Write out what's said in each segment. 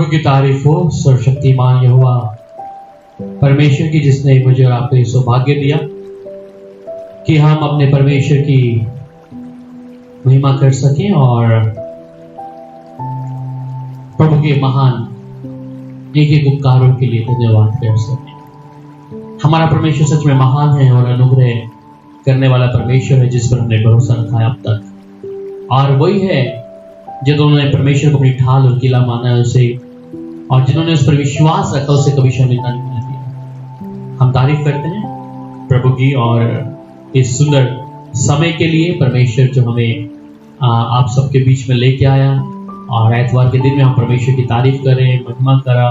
प्रभु की तारीफ हो। सर्वशक्तिमान यहोवा परमेश्वर की, जिसने मुझे और आपको ये सौभाग्य दिया कि हम अपने परमेश्वर की महिमा कर सकें और प्रभु के महान एक एक उपकारों के लिए धन्यवाद कर सकें। हमारा परमेश्वर सच में महान है और अनुग्रह करने वाला परमेश्वर है, जिस पर हमने भरोसा रखा है अब तक। और वही है जिन्होंने परमेश्वर को अपनी ढाल और किला माना है उसे, और जिन्होंने उस पर विश्वास रखा उसे कभी शर्मिंदा नहीं होने दिया। हम तारीफ करते हैं प्रभु की और इस सुंदर समय के लिए, परमेश्वर जो हमें आप सबके बीच में लेके आया और एतवार के दिन में हम परमेश्वर की तारीफ करें, महिमा करा।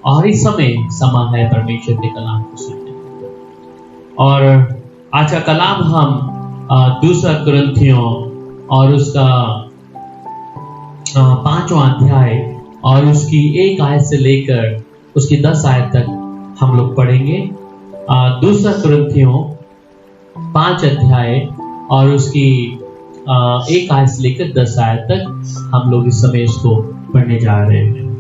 और इस समय समा है परमेश्वर के कलाम को सुनने। और आज का कलाम हम दूसरा कुरिन्थियों और उसका 5वां अध्याय और उसकी 1 आयत से लेकर उसकी 10 आयत तक हम लोग पढ़ेंगे। दूसरा कुरिन्थियों 5 अध्याय और उसकी 1 आयत से लेकर 10 आयत तक हम लोग इस समय इसको पढ़ने जा रहे हैं।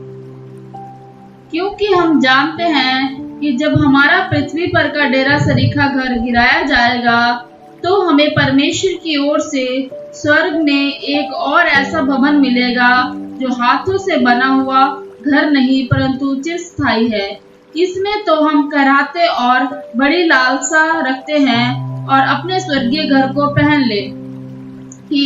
क्योंकि हम जानते हैं कि जब हमारा पृथ्वी पर का डेरा सरीखा घर गिराया जाएगा, तो हमें परमेश्वर की ओर से स्वर्ग में एक और ऐसा भवन मिलेगा जो हाथों से बना हुआ घर नहीं परंतु चिरस्थायी है। इसमें तो हम कराहते और बड़ी लालसा रखते हैं और अपने स्वर्गीय घर को पहन ले, कि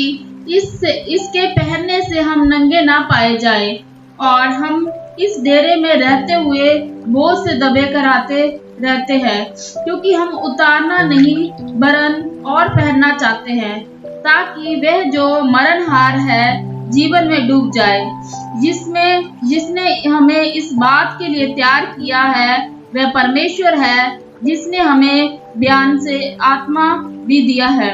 इसके पहनने से हम नंगे ना पाए जाएं, और हम इस डेरे में रहते हुए बोझ से दबे कराते रहते हैं, क्योंकि हम उतारना नहीं वरन और पहनना चाहते हैं, ताकि वह जो मरणहार है जीवन में डूब जाए, जिसने हमें इस बात के लिए तैयार किया है वह परमेश्वर है, जिसने हमें बयान से आत्मा भी दिया है।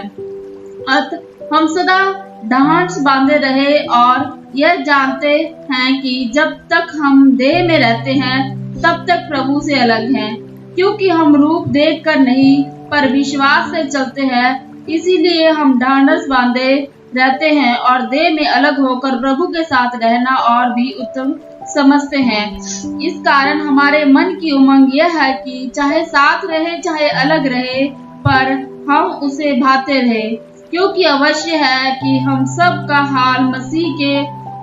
अतः हम सदा ढांढस बांधे रहे और यह जानते हैं कि जब तक हम देह में रहते हैं तब तक प्रभु से अलग हैं, क्योंकि हम रूप देखकर नहीं पर विश्वास से चलते हैं। इसीलिए हम ढांढस बांधे रहते हैं और देह में अलग होकर प्रभु के साथ रहना और भी उत्तम समझते हैं। इस कारण हमारे मन की उमंग यह है कि चाहे साथ रहे चाहे अलग रहे, पर हम उसे भाते रहे, क्योंकि अवश्य है कि हम सब का हाल मसीह के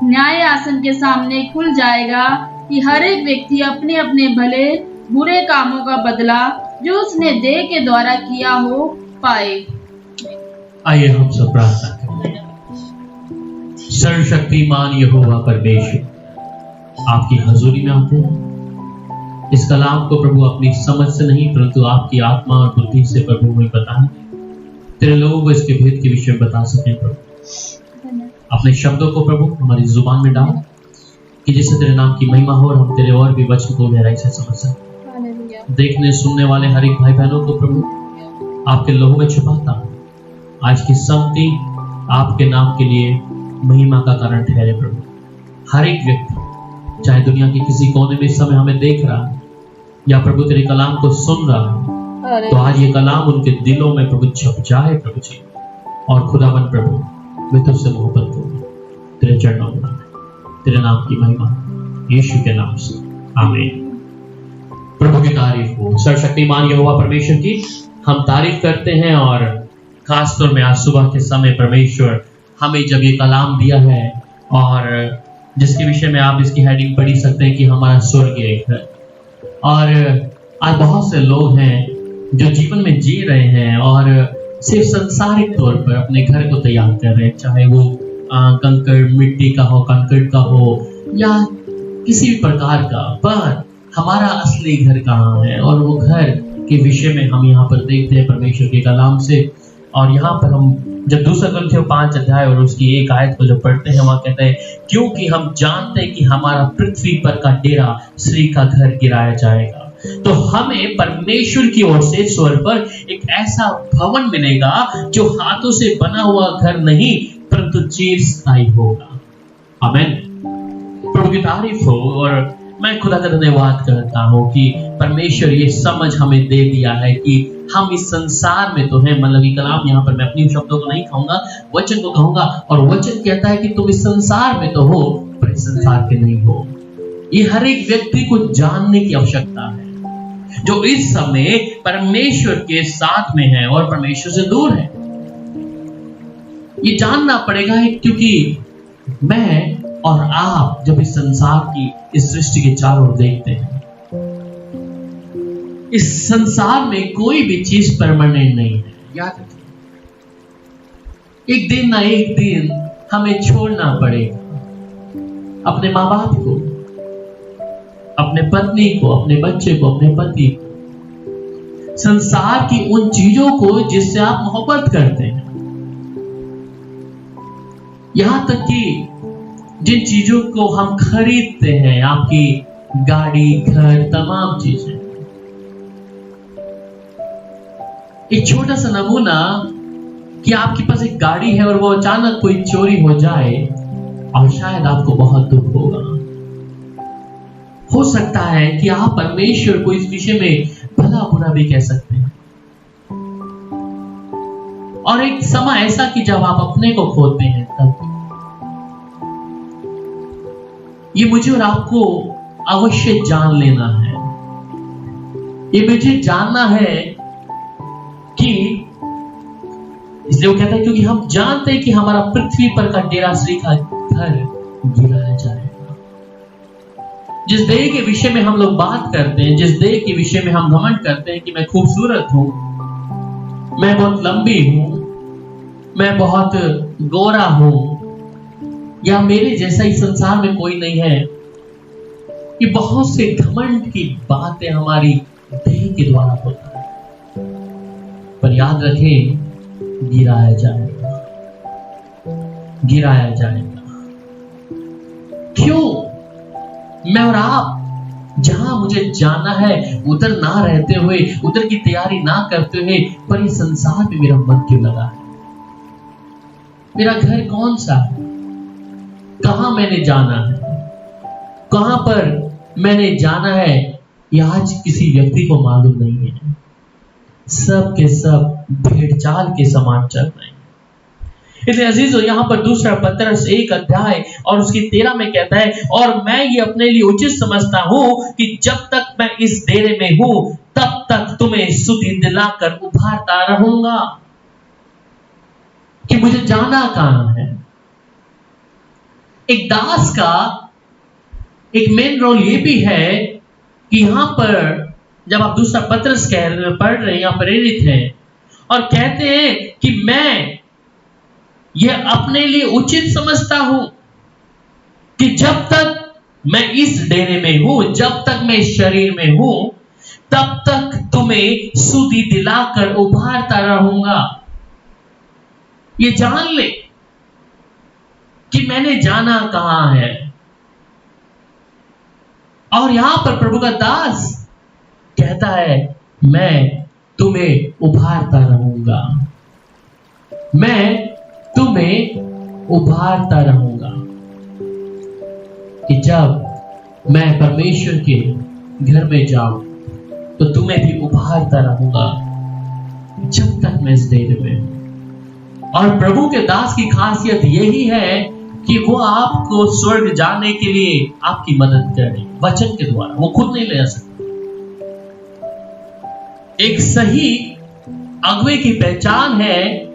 न्याय आसन के सामने खुल जाएगा, कि हर एक व्यक्ति अपने अपने भले बुरे कामों का बदला जो उसने देह के द्वारा किया हो पाए। आइए हम सब प्रार्थना करें। सर्वशक्तिमान यहोवा परमेश्वर, आपकी हजूरी में आते हैं। इस कलाम को प्रभु अपनी समझ से नहीं परंतु आपकी आत्मा और बुद्धि से प्रभु हमें बताएं, तेरे लोगों को इसके भेद के विषय में बता सकें। प्रभु अपने शब्दों को प्रभु हमारी जुबान में डाल, कि जिससे तेरे नाम की महिमा हो और हम तेरे और भी वचन को गहराई से समझ सकें। देखने सुनने वाले हर एक भाई बहनों को प्रभु आपके लोगों में छुपाता हूं। आज की संगति आपके नाम के लिए महिमा का कारण ठहरे प्रभु। हर एक व्यक्ति चाहे दुनिया के किसी कोने में इस समय हमें देख रहा है या प्रभु तेरे कलाम को सुन रहा है, तो आज ये कलाम उनके दिलों में प्रभु छप जाए प्रभु जी। और खुदावन प्रभु मैं तुझसे मोहब्बत करूं, तेरे चरणों में तेरे नाम की महिमा यीशु के नाम से, आमीन। प्रभु की तारीफ हो। सर्वशक्तिमान यहोवा परमेश्वर की हम तारीफ करते हैं, और खासतौर में आज सुबह के समय परमेश्वर हमें जब ये कलाम दिया है और जिसके विषय में आप इसकी हेडिंग पढ़ सकते हैं कि हमारा स्वर्गीय घर। और आज बहुत से लोग हैं जो जीवन में जी रहे हैं और सिर्फ संसारिक तौर पर अपने घर को तैयार कर रहे हैं, चाहे वो कंकड़ मिट्टी का हो, कंक्रीट का हो या किसी भी प्रकार का, पर हमारा असली घर कहाँ है? और वो घर के विषय में हम यहाँ पर देखते हैं परमेश्वर के कलाम से। और यहाँ पर हम जब दूसरा कुरिन्थियों 5 अध्याय और उसकी 1 आयत को जब पढ़ते हैं, वहाँ कहते हैं क्योंकि हम जानते हैं कि हमारा पृथ्वी पर का डेरा श्री का घर गिराया जाएगा, तो हमें परमेश्वर की ओर से स्वर्ग पर एक ऐसा भवन मिलेगा जो हाथों से बना हुआ घर नहीं परंतु चिरस्थायी होगा। आमीन। प्रभु की तारीफ हो। और मैं खुदा का धन्यवाद करता हूँ कि परमेश्वर ये समझ हमें दे दिया है कि हम इस संसार में तो हैं। मतलब ये कलाम यहाँ पर मैं अपनी शब्दों को नहीं कहूंगा, वचन को कहूंगा, और वचन कहता है कि तुम इस संसार में तो हो पर इस संसार के नहीं हो। ये हर एक व्यक्ति को जानने की आवश्यकता है जो इस समय परमेश्वर के साथ में है और परमेश्वर से दूर है। ये जानना पड़ेगा क्योंकि मैं और आप जब इस संसार की, इस सृष्टि के चारों ओर देखते हैं, इस संसार में कोई भी चीज परमानेंट नहीं है। याद रखिए, एक दिन ना एक दिन हमें छोड़ना पड़ेगा। अपने माँ बाप को, अपने पत्नी को, अपने बच्चे को, अपने पति को, संसार की उन चीजों को जिससे आप मोहब्बत करते हैं, यहां तक कि जिन चीजों को हम खरीदते हैं, आपकी गाड़ी, घर, तमाम चीजें। एक छोटा सा नमूना कि आपके पास एक गाड़ी है और वो अचानक कोई चोरी हो जाए और शायद आपको बहुत दुख होगा। हो सकता है कि आप परमेश्वर को इस विषय में भला बुरा भी कह सकते हैं। और एक समय ऐसा कि जब आप अपने को खोते हैं, तब ये मुझे और आपको अवश्य जान लेना है। ये मुझे जानना है कि इसलिए वो कहता है क्योंकि हम जानते हैं कि हमारा पृथ्वी पर का डेरा सरीखा घर गिराया जाएगा। जिस देह के विषय में हम लोग बात करते हैं, जिस देह के विषय में हम घमंड करते हैं कि मैं खूबसूरत हूं, मैं बहुत लंबी हूं, मैं बहुत गोरा हूं, या मेरे जैसा ही संसार में कोई नहीं है, ये बहुत से घमंड की बातें हमारी देह के द्वारा होता है। पर याद रखें, गिराया जाएगा, गिराया जाएगा। क्यों? मैं और आप जहां मुझे जाना है उधर ना रहते हुए, उधर की तैयारी ना करते हुए, पर इस संसार में मेरा मन क्यों लगा है? मेरा घर कौन सा है? कहां मैंने जाना है? कहां पर मैंने जाना है? यह आज किसी व्यक्ति को मालूम नहीं है। सब के सब भेड़चाल के समान चल रहे हैं। इसलिए अजीजों, यहां पर दूसरा पतरस 1 अध्याय और उसकी 13 में कहता है, और मैं ये अपने लिए उचित समझता हूं कि जब तक मैं इस डेरे में हूं तब तक तुम्हें सुधि दिलाकर उभारता रहूंगा। कि मुझे जाना कहां है। एक दास का एक मेन रोल ये भी है कि यहां पर जब आप दूसरा पतरस पढ़ रहे हैं या प्रेरित हैं और कहते हैं कि मैं ये अपने लिए उचित समझता हूं कि जब तक मैं इस डेरे में हूं, जब तक मैं इस शरीर में हूं, तब तक तुम्हें सुधि दिलाकर उभारता रहूंगा। ये जान ले कि मैंने जाना कहां है। और यहां पर प्रभु का दास कहता है, मैं तुम्हें उभारता रहूंगा, मैं तुम्हें उभारता रहूंगा। कि जब मैं परमेश्वर के घर में जाऊं तो तुम्हें भी उभारता रहूंगा जब तक मैं इस डेरे में हूं। और प्रभु के दास की खासियत यही है कि वो आपको स्वर्ग जाने के लिए आपकी मदद करे वचन के द्वारा। वो खुद नहीं ले जा सकते। एक सही अगुवे की पहचान है।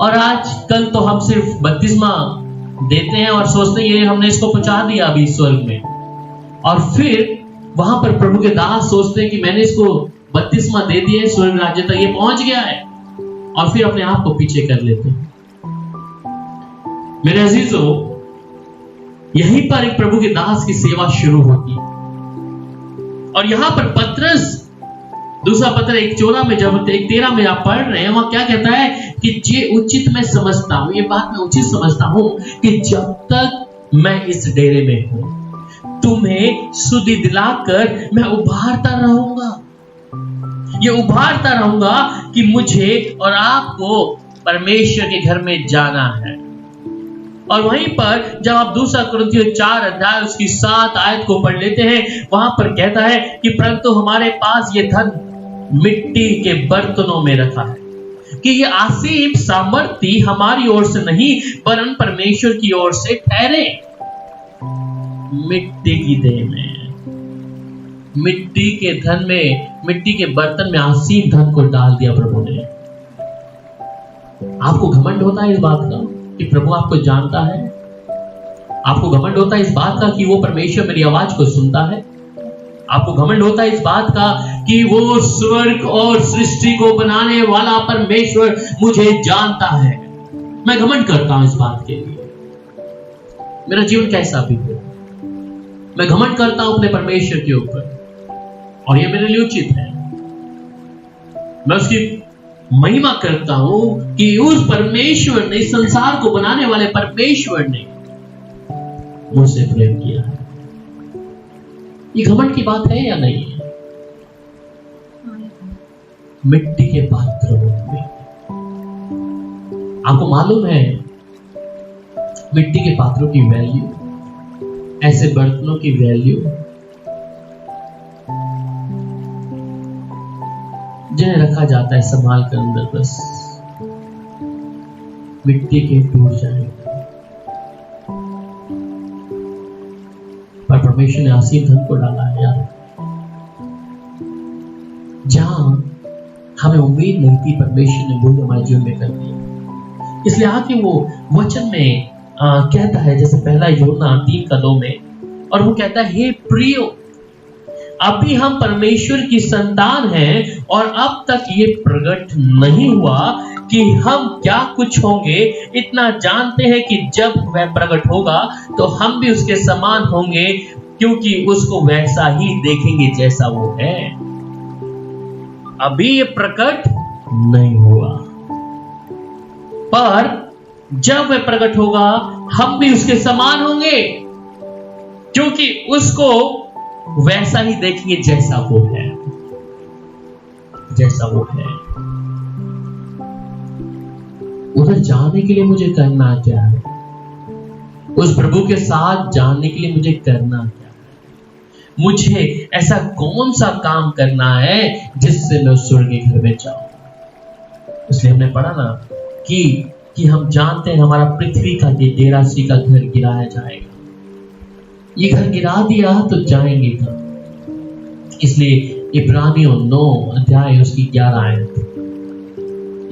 और आजकल तो हम सिर्फ बपतिस्मा देते हैं और सोचते हैं हमने इसको पहुंचा दिया अभी स्वर्ग में, और फिर वहां पर प्रभु के दास सोचते हैं कि मैंने इसको बपतिस्मा दे दिया, स्वर्ग राज्य तक ये पहुंच गया है, और फिर अपने आप को पीछे कर लेते हैं। मेरे अजीजों, यहीं पर एक प्रभु के दास की सेवा शुरू होती है। और यहां पर पतरस दूसरा पत्र 1:14 में, जब 1:13 में आप पढ़ रहे हैं, वहां क्या कहता है कि ये उचित मैं समझता हूं, ये बात मैं उचित समझता हूं कि जब तक मैं इस डेरे में हूं तुम्हें सुधि दिलाकर मैं उभारता रहूंगा। ये उभारता रहूंगा कि मुझे और आपको परमेश्वर के घर में जाना है। और वहीं पर जब आप दूसरा कुरिन्थियों 4 अध्याय उसकी 7 आयत को पढ़ लेते हैं, वहां पर कहता है कि परंतु हमारे पास ये धन मिट्टी के बर्तनों में रखा है, कि ये असीम सामर्थ्य हमारी ओर से नहीं वरन परमेश्वर की ओर से ठहरे। मिट्टी की देह में, मिट्टी के धन में, मिट्टी के बर्तन में असीम धन को डाल दिया प्रभु ने। आपको घमंड होता है इस बात का कि प्रभु आपको जानता है? आपको घमंड होता है इस बात का कि वो परमेश्वर मेरी आवाज को सुनता है? आपको घमंड होता है इस बात का कि वो स्वर्ग और सृष्टि को बनाने वाला परमेश्वर मुझे जानता है? मैं घमंड करता हूं इस बात के लिए, मेरा जीवन कैसा भी हो, मैं घमंड करता हूं अपने परमेश्वर के ऊपर, और यह मेरे लिए उचित है। मैं उसकी महिमा करता हूं कि उस परमेश्वर ने, संसार को बनाने वाले परमेश्वर ने मुझसे प्रेम किया है। ये घमंड की बात है या नहीं है? मिट्टी के पात्रों में, आपको मालूम है मिट्टी के पात्रों की वैल्यू, ऐसे बर्तनों की वैल्यू जिन्हें रखा जाता है संभाल कर अंदर, बस मिट्टी के टूट जाएंगे, पर परमेश्वर ने असीम धन को डाला है यार, जहां हमें उम्मीद नहीं थी परमेश्वर ने वो हमारे जीवन में कर दिया। इसलिए आके वो वचन में कहता है, जैसे पहला यूहन्ना 3:2 में, और वो कहता है, हे प्रियो, अभी हम परमेश्वर की संतान हैं और अब तक ये प्रकट नहीं हुआ कि हम क्या कुछ होंगे। इतना जानते हैं कि जब वह प्रकट होगा तो हम भी उसके समान होंगे, क्योंकि उसको वैसा ही देखेंगे जैसा वो है। अभी ये प्रकट नहीं हुआ, पर जब वह प्रकट होगा हम भी उसके समान होंगे, क्योंकि उसको वैसा ही देखेंगे जैसा वो है, जैसा वो है। उधर जाने के लिए मुझे करना क्या है? उस प्रभु के साथ जाने के लिए मुझे करना क्या है? मुझे ऐसा कौन सा काम करना है जिससे मैं उस स्वर्गीय घर में जाऊं? इसलिए हमने पढ़ा ना कि हम जानते हैं हमारा पृथ्वी का ये डेरा सी का घर गिराया जाएगा। ये घर गिरा दिया तो जाएंगे कहां? इसलिए इब्रानियों 9 अध्याय उसकी 11 आयत,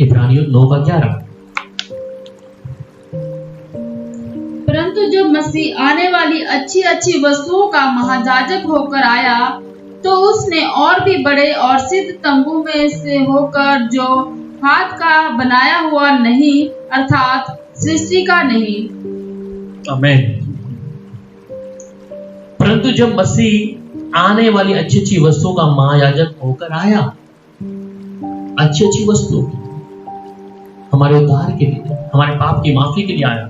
इब्रानियों 9:11, परंतु जब मसीह आने वाली अच्छी अच्छी वस्तुओं का महायाजक होकर आया, तो उसने और भी बड़े और सिद्ध तंबू में से होकर, जो हाथ का बनाया हुआ नहीं, अर्थात सृष्टि का नहीं। आमीन। परंतु जब मसीह आने वाली अच्छी अच्छी वस्तुओं का महायाजक होकर आया, अच्छी अच्छी वस्तु हमारे उद्धार के लिए, हमारे पाप की माफी के लिए आया,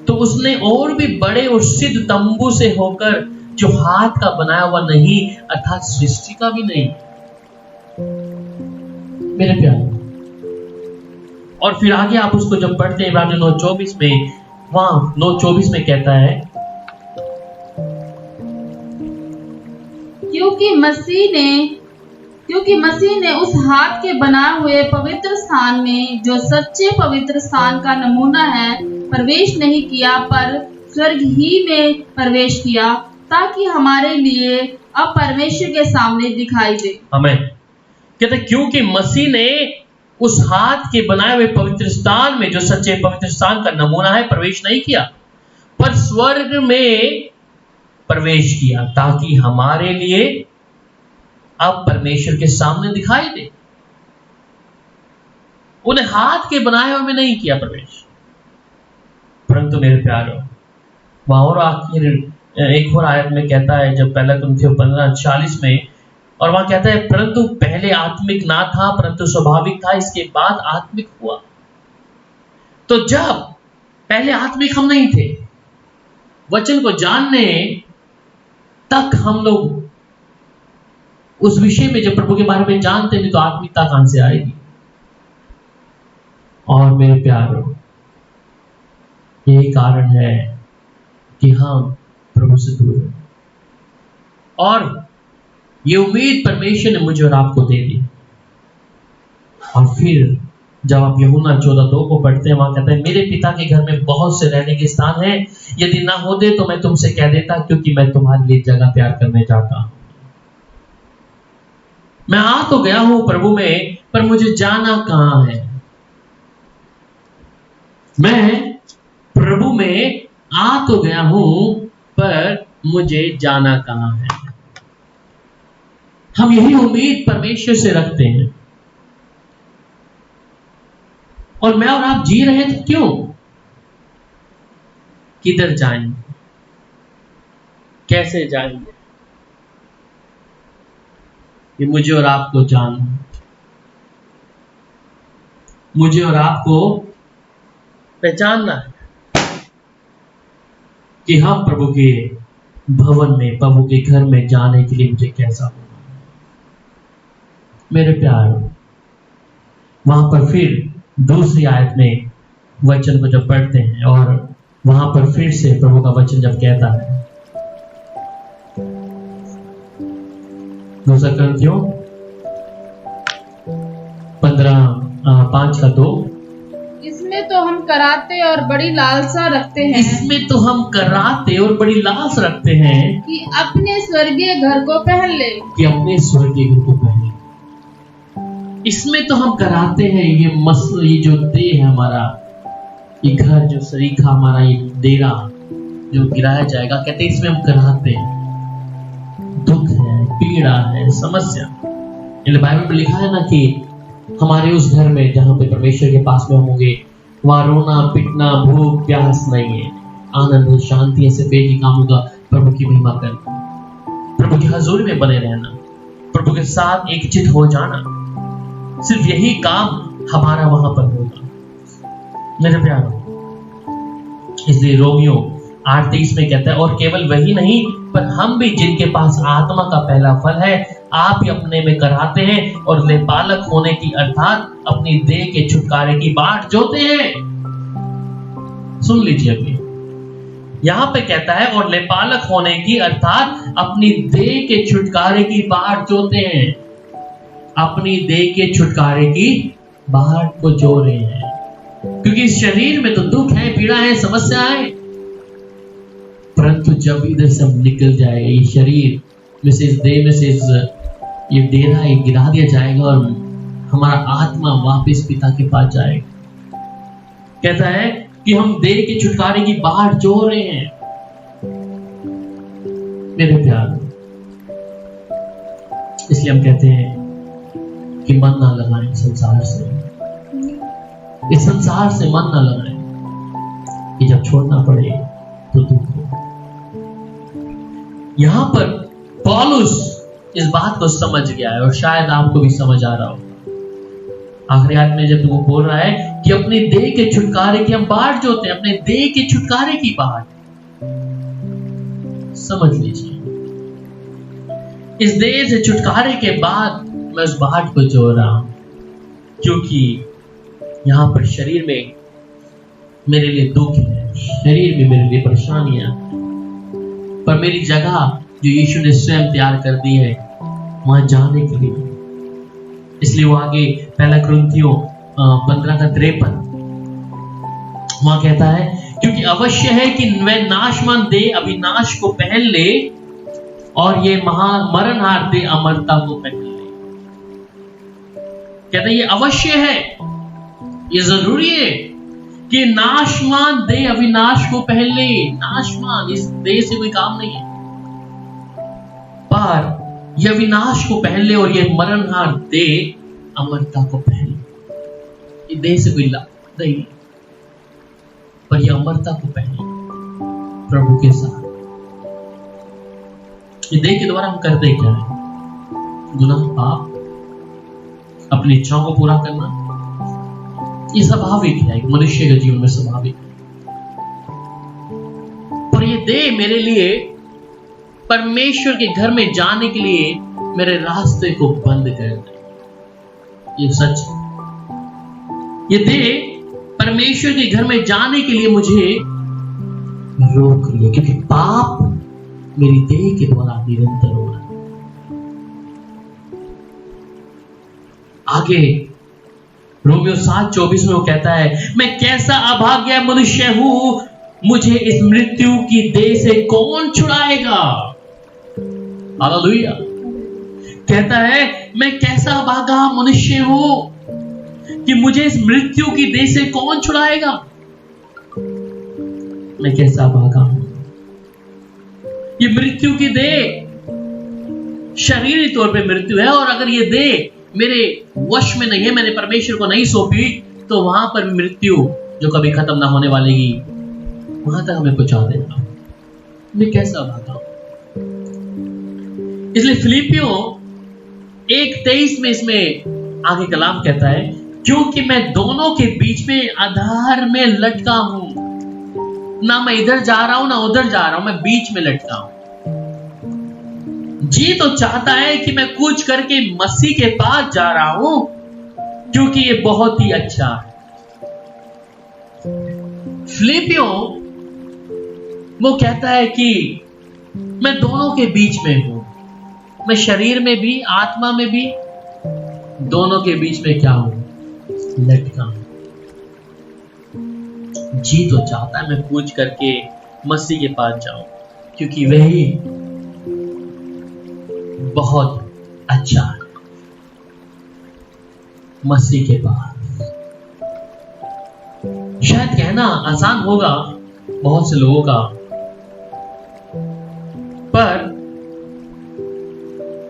तो उसने और भी बड़े और सिद्ध तंबू से होकर, जो हाथ का बनाया हुआ नहीं, अर्थात सृष्टि का भी नहीं, मेरे प्यारे। और फिर आगे आप उसको जब पढ़ते हैं इब्रानियों 9:24 में, वहां 9:24 में कहता है, क्योंकि मसीह ने उस हाथ के बनाए हुए पवित्र स्थान में, जो सच्चे पवित्र स्थान का नमूना है, प्रवेश नहीं किया, पर स्वर्ग ही में प्रवेश किया, ताकि हमारे लिए अब परमेश्वर के सामने दिखाई दे। हमें कहते क्योंकि मसीह ने उस हाथ के बनाए हुए पवित्र स्थान में, जो सच्चे पवित्र स्थान का नमूना है, प्रवेश नहीं किया, पर स्वर्ग में प्रवेश किया, ताकि हमारे लिए अब परमेश्वर के सामने दिखाई दे। उन्हें हाथ के बनाए हुए में नहीं किया प्रवेश, परंतु मेरे प्यारों, वहां और आखिर एक और आयत में कहता है, जब पहला कुरिन्थियों 15:40 में, और वहां कहता है, परंतु पहले आत्मिक ना था, परंतु स्वाभाविक था, इसके बाद आत्मिक हुआ। तो जब पहले आत्मिक हम नहीं थे, वचन को जानने तक हम लोग उस विषय में जब प्रभु के बारे में जानते नहीं, तो आत्मिकता कहां से आएगी? और मेरे प्यारों, यही कारण है कि हम प्रभु से दूर हैं, और ये उम्मीद परमेश्वर ने मुझे और आपको दे दी। और फिर जब आप यूहन्ना 14:2 को पढ़ते हैं, वहां कहते हैं मेरे पिता के घर में बहुत से रहने के स्थान हैं, यदि ना होते तो मैं तुमसे कह देता, क्योंकि मैं तुम्हारे लिए जगह तैयार करने जाता हूं। मैं आ तो गया हूं प्रभु में, पर मुझे जाना कहां है। मैं प्रभु में आ तो गया हूं, पर मुझे जाना कहां है। हम यही उम्मीद परमेश्वर से रखते हैं। और मैं और आप जी रहे हैं तो क्यों? किधर जाएंगे, कैसे जाएंगे, ये मुझे और आपको जानना, मुझे और आपको पहचानना है कि हम प्रभु के भवन में, प्रभु के घर में जाने के लिए मुझे कैसा होना। मेरे प्यार, वहां पर फिर दूसरी आयत में वचन को जब पढ़ते हैं और वहां पर फिर से प्रभु का वचन जब कहता है, 2 Corinthiयों 15:5-2, इसमें तो हम कराते और बड़ी लालसा रखते हैं, इसमें तो हम कराते और बड़ी लालसा रखते हैं कि अपने स्वर्गीय घर को पहन ले, कि अपने स्वर्गीय घर को पहने। इसमें तो हम कराते हैं, ये जो देह है हमारा, ये घर जो सरीखा हमारा, ये डेरा जो गिराया जाएगा, कहते हैं इसमें हम कराते हैं। दुख है, पीड़ा है, समस्या। बाइबल में लिखा है ना कि हमारे उस घर में जहां पे परमेश्वर के पास में हम होंगे, वहां रोना पिटना भूख प्यास नहीं है, आनंद शांति ऐसे बेटी काम होगा। प्रभु की महिमा करना, प्रभु की हजूरी में बने रहना, प्रभु के साथ एक चित हो जाना, सिर्फ यही काम हमारा वहां पर होगा। मेरे प्यारो, इसलिए रोमियो 8:23 में कहता है, और केवल वही नहीं पर हम भी जिनके पास आत्मा का पहला फल है, आप ही अपने में कराते हैं और लेपालक होने की अर्थात अपनी देह के छुटकारे की बाट जोते हैं। सुन लीजिए, अभी यहां पे कहता है और लेपालक होने की अर्थात अपनी देह के छुटकारे की बाट जोते हैं। अपनी देह के छुटकारे की बाट को जो रहे हैं, क्योंकि इस शरीर में तो दुख है, पीड़ा है, समस्या है, परंतु जब इधर से निकल जाएगा, ये शरीर में से, इस देह में से ये डेरा ये गिरा दिया जाएगा और हमारा आत्मा वापस पिता के पास जाएगा। कहता है कि हम देह के छुटकारे की बाट जो रहे हैं। मेरे प्यार, इसलिए हम कहते हैं कि मन ना लगाएं संसार से, इस संसार से मन ना लगाएं कि जब छोड़ना पड़े तो दुख हो। यहां पर पौलुस इस बात को समझ गया है और शायद आपको भी समझ आ रहा होगा। आखिरी आयत में जब तुमको बोल रहा है कि अपने देह के छुटकारे की हम बाट जोते हैं, अपने देह के छुटकारे की बाट, समझ लीजिए, इस देह से छुटकारे के बाद मैं उस बाट को जो रहा हूं, क्योंकि यहां पर शरीर में मेरे लिए दुख है, शरीर में मेरे लिए परेशानियां, पर मेरी जगह जो यीशु ने स्वयं तैयार कर दी है वहां जाने के लिए। इसलिए वो आगे 1 कुरिन्थियों 15:53 वहां कहता है, क्योंकि अवश्य है कि वह नाशमान देह अविनाश को पहन ले और ये मरणहार देह अमरता को पहन ले। कहता है ये अवश्य है, ये जरूरी है कि नाशमान देह अविनाश को पहन ले। नाशमान, इस देह से कोई काम नहीं है, पर यह अविनाश को पहन ले और यह मरणहार देह अमरता को पहन ले। ये देह से कोई लाभ नहीं, पर यह अमरता को पहन ले प्रभु के साथ। ये देह के द्वारा हम करते क्या है? गुनाह, पाप, अपनी इच्छाओं को पूरा करना, ये स्वाभाविक है, एक मनुष्य के जीवन में स्वाभाविक है। पर ये देह मेरे लिए परमेश्वर के घर में जाने के लिए मेरे रास्ते को बंद कर दे, ये सच है। ये देह परमेश्वर के घर में जाने के लिए मुझे रोक रही है, क्योंकि पाप मेरी देह के द्वारा निरंतर हो रहा है। आगे रोमियो 7:24 में वो कहता है, मैं कैसा अभाग्य मनुष्य हूं, मुझे इस मृत्यु की देह से कौन छुड़ाएगा। हालेलुया। कहता है, मैं कैसा अभागा मनुष्य हूं कि मुझे इस मृत्यु की देह से कौन छुड़ाएगा। मैं कैसा अभागा हूं। ये मृत्यु की देह शरीरी तौर पे मृत्यु है, और अगर ये देह मेरे वश में नहीं है, मैंने परमेश्वर को नहीं सौंपी, तो वहां पर मृत्यु जो कभी खत्म ना होने वालेगी, वहां तक हमें पहुंचा देगा। मैं कैसा अभागा हूं। इसलिए फिलिपियों 1:23 में इसमें आगे कलाम कहता है, क्योंकि मैं दोनों के बीच में आधार में लटका हूं। ना मैं इधर जा रहा हूं ना उधर जा रहा हूं, मैं बीच में लटका हूं। जी तो चाहता है कि मैं कूच करके मसीह के पास जा रहा हूं, क्योंकि ये बहुत ही अच्छा है। फिलिपियों वो कहता है कि मैं दोनों के बीच में हूं, मैं शरीर में भी आत्मा में भी, दोनों के बीच में क्या हूं, लटका हूं। जी तो चाहता है मैं कूच करके मसीह के पास जाऊं, क्योंकि वही बहुत अच्छा है। मसीह के पास शायद कहना आसान होगा बहुत से लोगों का, पर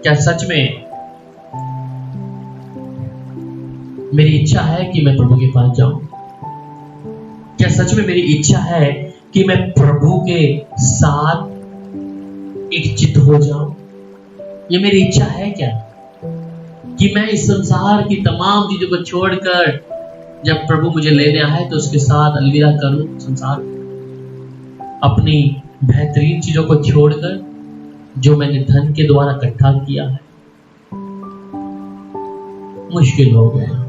क्या सच में मेरी इच्छा है कि मैं प्रभु के पास जाऊं? क्या सच में मेरी इच्छा है कि मैं प्रभु के साथ एक चित्त हो जाऊं? ये मेरी इच्छा है क्या, कि मैं इस संसार की तमाम चीजों को छोड़कर जब प्रभु मुझे लेने आए तो उसके साथ अलविदा करूं, संसार अपनी बेहतरीन चीजों को छोड़कर जो मैंने धन के द्वारा इकट्ठा किया है। मुश्किल हो गया।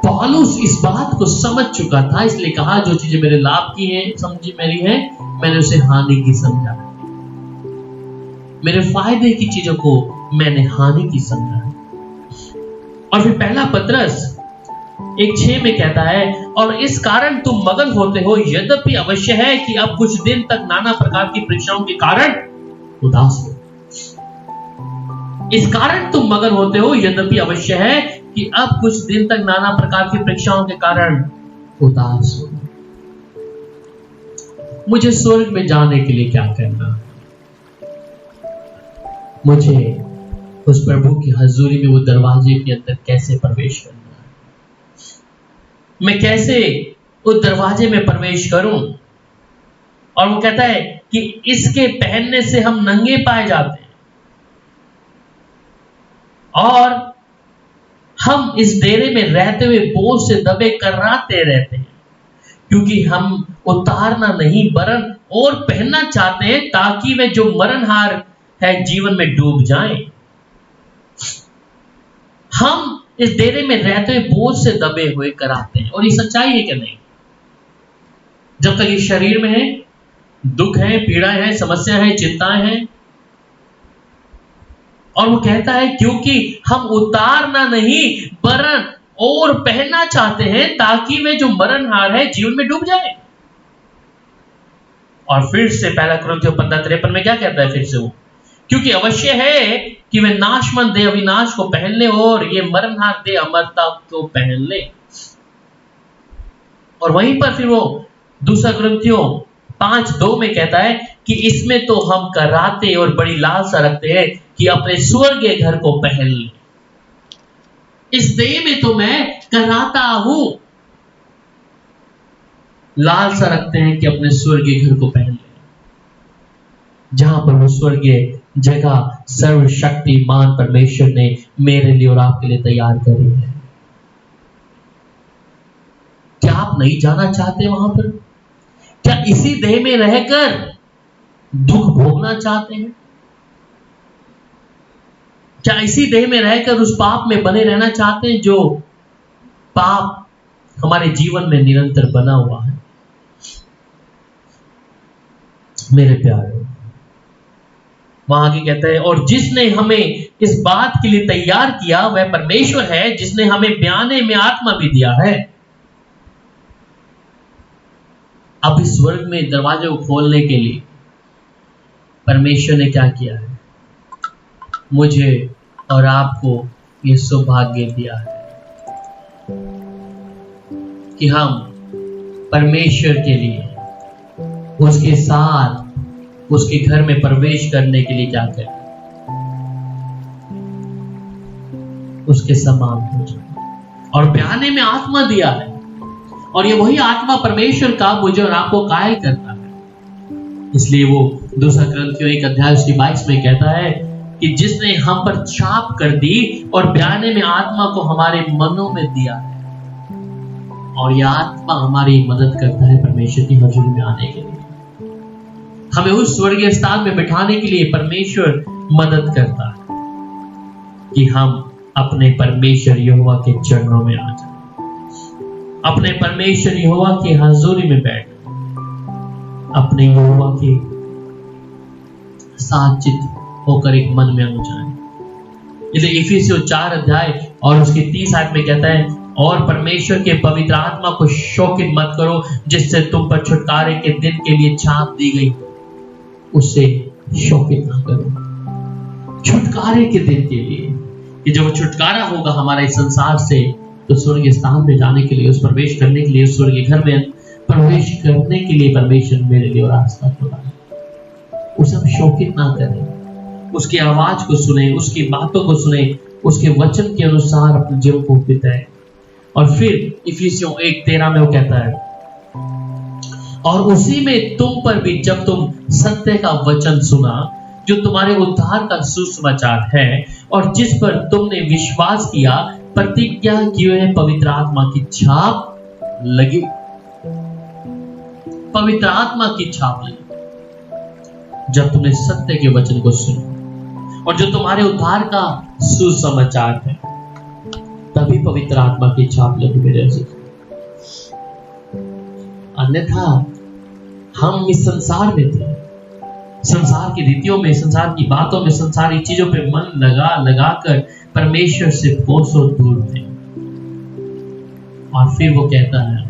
पौलुस इस बात को समझ चुका था, इसलिए कहा जो चीजें मेरे लाभ की हैं समझी मेरी है, मैंने उसे हानि की समझा। मेरे फायदे की चीजों को मैंने हानि की समझा। और फिर पहला पत्रस 1:6 में कहता है, और इस कारण तुम मगन होते हो, यद्यपि अवश्य है कि अब कुछ दिन तक नाना प्रकार की परीक्षाओं के कारण उदास हो। इस कारण तुम मगन होते हो, यद्यपि अवश्य है कि अब कुछ दिन तक नाना प्रकार की परीक्षाओं के कारण उदास हो। मुझे स्वर्ग में जाने के लिए क्या करना? मुझे उस प्रभु की हजूरी में वो दरवाजे के अंदर कैसे प्रवेश करना है? मैं कैसे उस दरवाजे में प्रवेश करूं? और वो कहता है कि इसके पहनने से हम नंगे पाए जाते हैं, और हम इस डेरे में रहते हुए बोझ से दबे कर्राते रहते हैं, क्योंकि हम उतारना नहीं वरन और पहनना चाहते हैं, ताकि वे जो मरणहार है जीवन में डूब जाएं। हम इस डेरे में रहते हुए बोझ से दबे हुए कराते हैं, और ये सच्चाई है कि नहीं? जब तक इस शरीर में है, दुख है, पीड़ाएं हैं, समस्या है, चिंताएं हैं, और वो कहता है क्योंकि हम उतारना नहीं वरन और पहनना चाहते हैं, ताकि वे जो मरणहार है जीवन में डूब जाए। और फिर से पहला कुरिन्थियों 15:53 में क्या कहता है फिर से वो, क्योंकि अवश्य है कि वे नाशमंद दे अविनाश को पहन ले, और ये मरणहार दे अमरता को पहन ले। और वहीं पर फिर वो दूसरा कुरिन्थियों 5:2 में कहता है कि इसमें तो हम कराते और बड़ी लालसा रखते हैं कि अपने स्वर्गीय घर को पहन ले। इस देह में तो मैं कराता हूं, लालसा रखते हैं कि अपने स्वर्गीय घर को पहन ले, जहां पर वो स्वर्गीय जगह सर्वशक्तिमान परमेश्वर ने मेरे लिए और आपके लिए तैयार करी है। क्या आप नहीं जाना चाहते वहां पर? क्या इसी देह में रहकर दुख भोगना चाहते हैं? क्या इसी देह में रहकर उस पाप में बने रहना चाहते हैं जो पाप हमारे जीवन में निरंतर बना हुआ है? मेरे प्यारे, वहां आगे कहता है, और जिसने हमें इस बात के लिए तैयार किया वह परमेश्वर है जिसने हमें ब्याने में आत्मा भी दिया है। अब इस स्वर्ग में दरवाजे को खोलने के लिए परमेश्वर ने क्या किया है? मुझे और आपको ये सौभाग्य दिया है कि हम परमेश्वर के लिए उसके साथ उसके घर में प्रवेश करने के लिए क्या करें? उसके समान हो जाए। और ब्याने में आत्मा दिया है, और ये वही आत्मा परमेश्वर का मुझे और आपको कायल करता है। इसलिए वो 2 कुरिन्थियों 1 अध्याय उसकी 22 में कहता है कि जिसने हम पर छाप कर दी और ब्याने में आत्मा को हमारे मनों में दिया है, और यह आत्मा हमारी मदद करता है परमेश्वर की हजूरी में आने के लिए। हमें उस स्वर्गीय स्थान में बिठाने के लिए परमेश्वर मदद करता है कि हम अपने परमेश्वर यहोवा के चरणों में आ जाएं, अपने परमेश्वर यहोवा की हजूरी में बैठ अपने यहोवा के साथ चित होकर एक मन में हो जाए। इसलिए इफिसियों 4 अध्याय और उसके 30 आयत में कहता है, और परमेश्वर के पवित्र आत्मा को शोकित मत करो जिससे तुम पर छुटकारे के दिन के लिए छाप दी गई, उससे शोकित ना करो। छुटकारे के दिन के लिए कि जब छुटकारा होगा हमारा इस संसार से, तो स्वर्गीय स्थान में जाने के लिए, उस प्रवेश करने के लिए, उस स्वर्गीय घर में प्रवेश करने के लिए परमेश्वर मेरे लिए रास्ता खोला है। उसे हम शोकित ना करें, उसकी आवाज को सुने, उसकी बातों को सुने, उसके वचन के अनुसार अपने जीवन को बिताए। और फिर इफिसियों 1:13 में वो कहता है, और उसी में तुम पर भी जब तुम सत्य का वचन सुना जो तुम्हारे उद्धार का सुसमाचार है, और जिस पर तुमने विश्वास किया, प्रतिज्ञा किए हुए पवित्र आत्मा की छाप लगी। पवित्र आत्मा की छाप लगी जब तुमने सत्य के वचन को सुना, और जो तुम्हारे उद्धार का सुसमाचार है, तभी पवित्र आत्मा की छाप लगी मेरे अजीज। अन्यथा हम इस संसार में थे, संसार की रीतियों में, संसार की बातों में, संसारी चीजों पे मन लगा कर परमेश्वर से कोसों दूर थे। और फिर वो कहता है,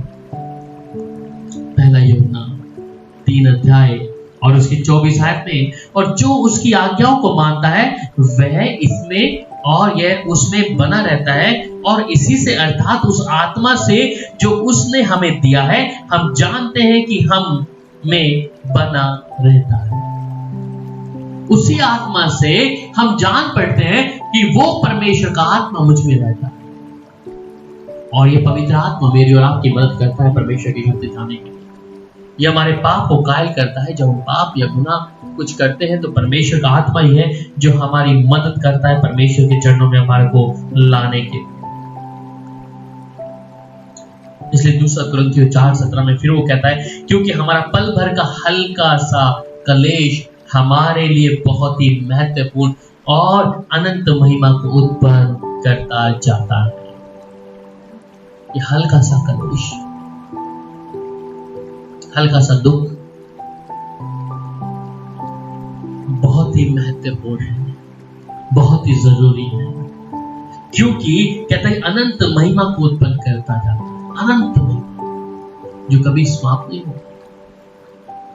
पहला यूहन्ना 3 अध्याय और उसकी 24 आयत में, और जो उसकी आज्ञाओं को मानता है वह इसमें और यह उसमें बना रहता है, और इसी से अर्थात उस आत्मा से जो उसने हमें दिया है, हम जानते हैं कि हम में बना रहता है। उसी आत्मा से हम जान पड़ते हैं कि वो परमेश्वर का आत्मा मुझ में रहता है, और ये पवित्र आत्मा मेरी और आपकी मदद करता है परमेश्वर के घर में जाने के लिए। ये हमारे पाप को कायल करता है। जब हम पाप या गुनाह कुछ करते हैं तो परमेश्वर का आत्मा ही है जो हमारी मदद करता है परमेश्वर के चरणों में हमारे को लाने के लिए। इसलिए 2 कुरिन्थियों 4:17 में फिर वो कहता है, क्योंकि हमारा पल भर का हल्का सा कलेश हमारे लिए बहुत ही महत्वपूर्ण और अनंत महिमा को उत्पन्न करता जाता है। ये हल्का सा कलेश, हल्का सा दुख बहुत ही महत्वपूर्ण है, बहुत ही जरूरी है, क्योंकि कहता है अनंत महिमा को उत्पन्न करता जाता है। अनंत महिमा जो कभी समाप्त नहीं होता।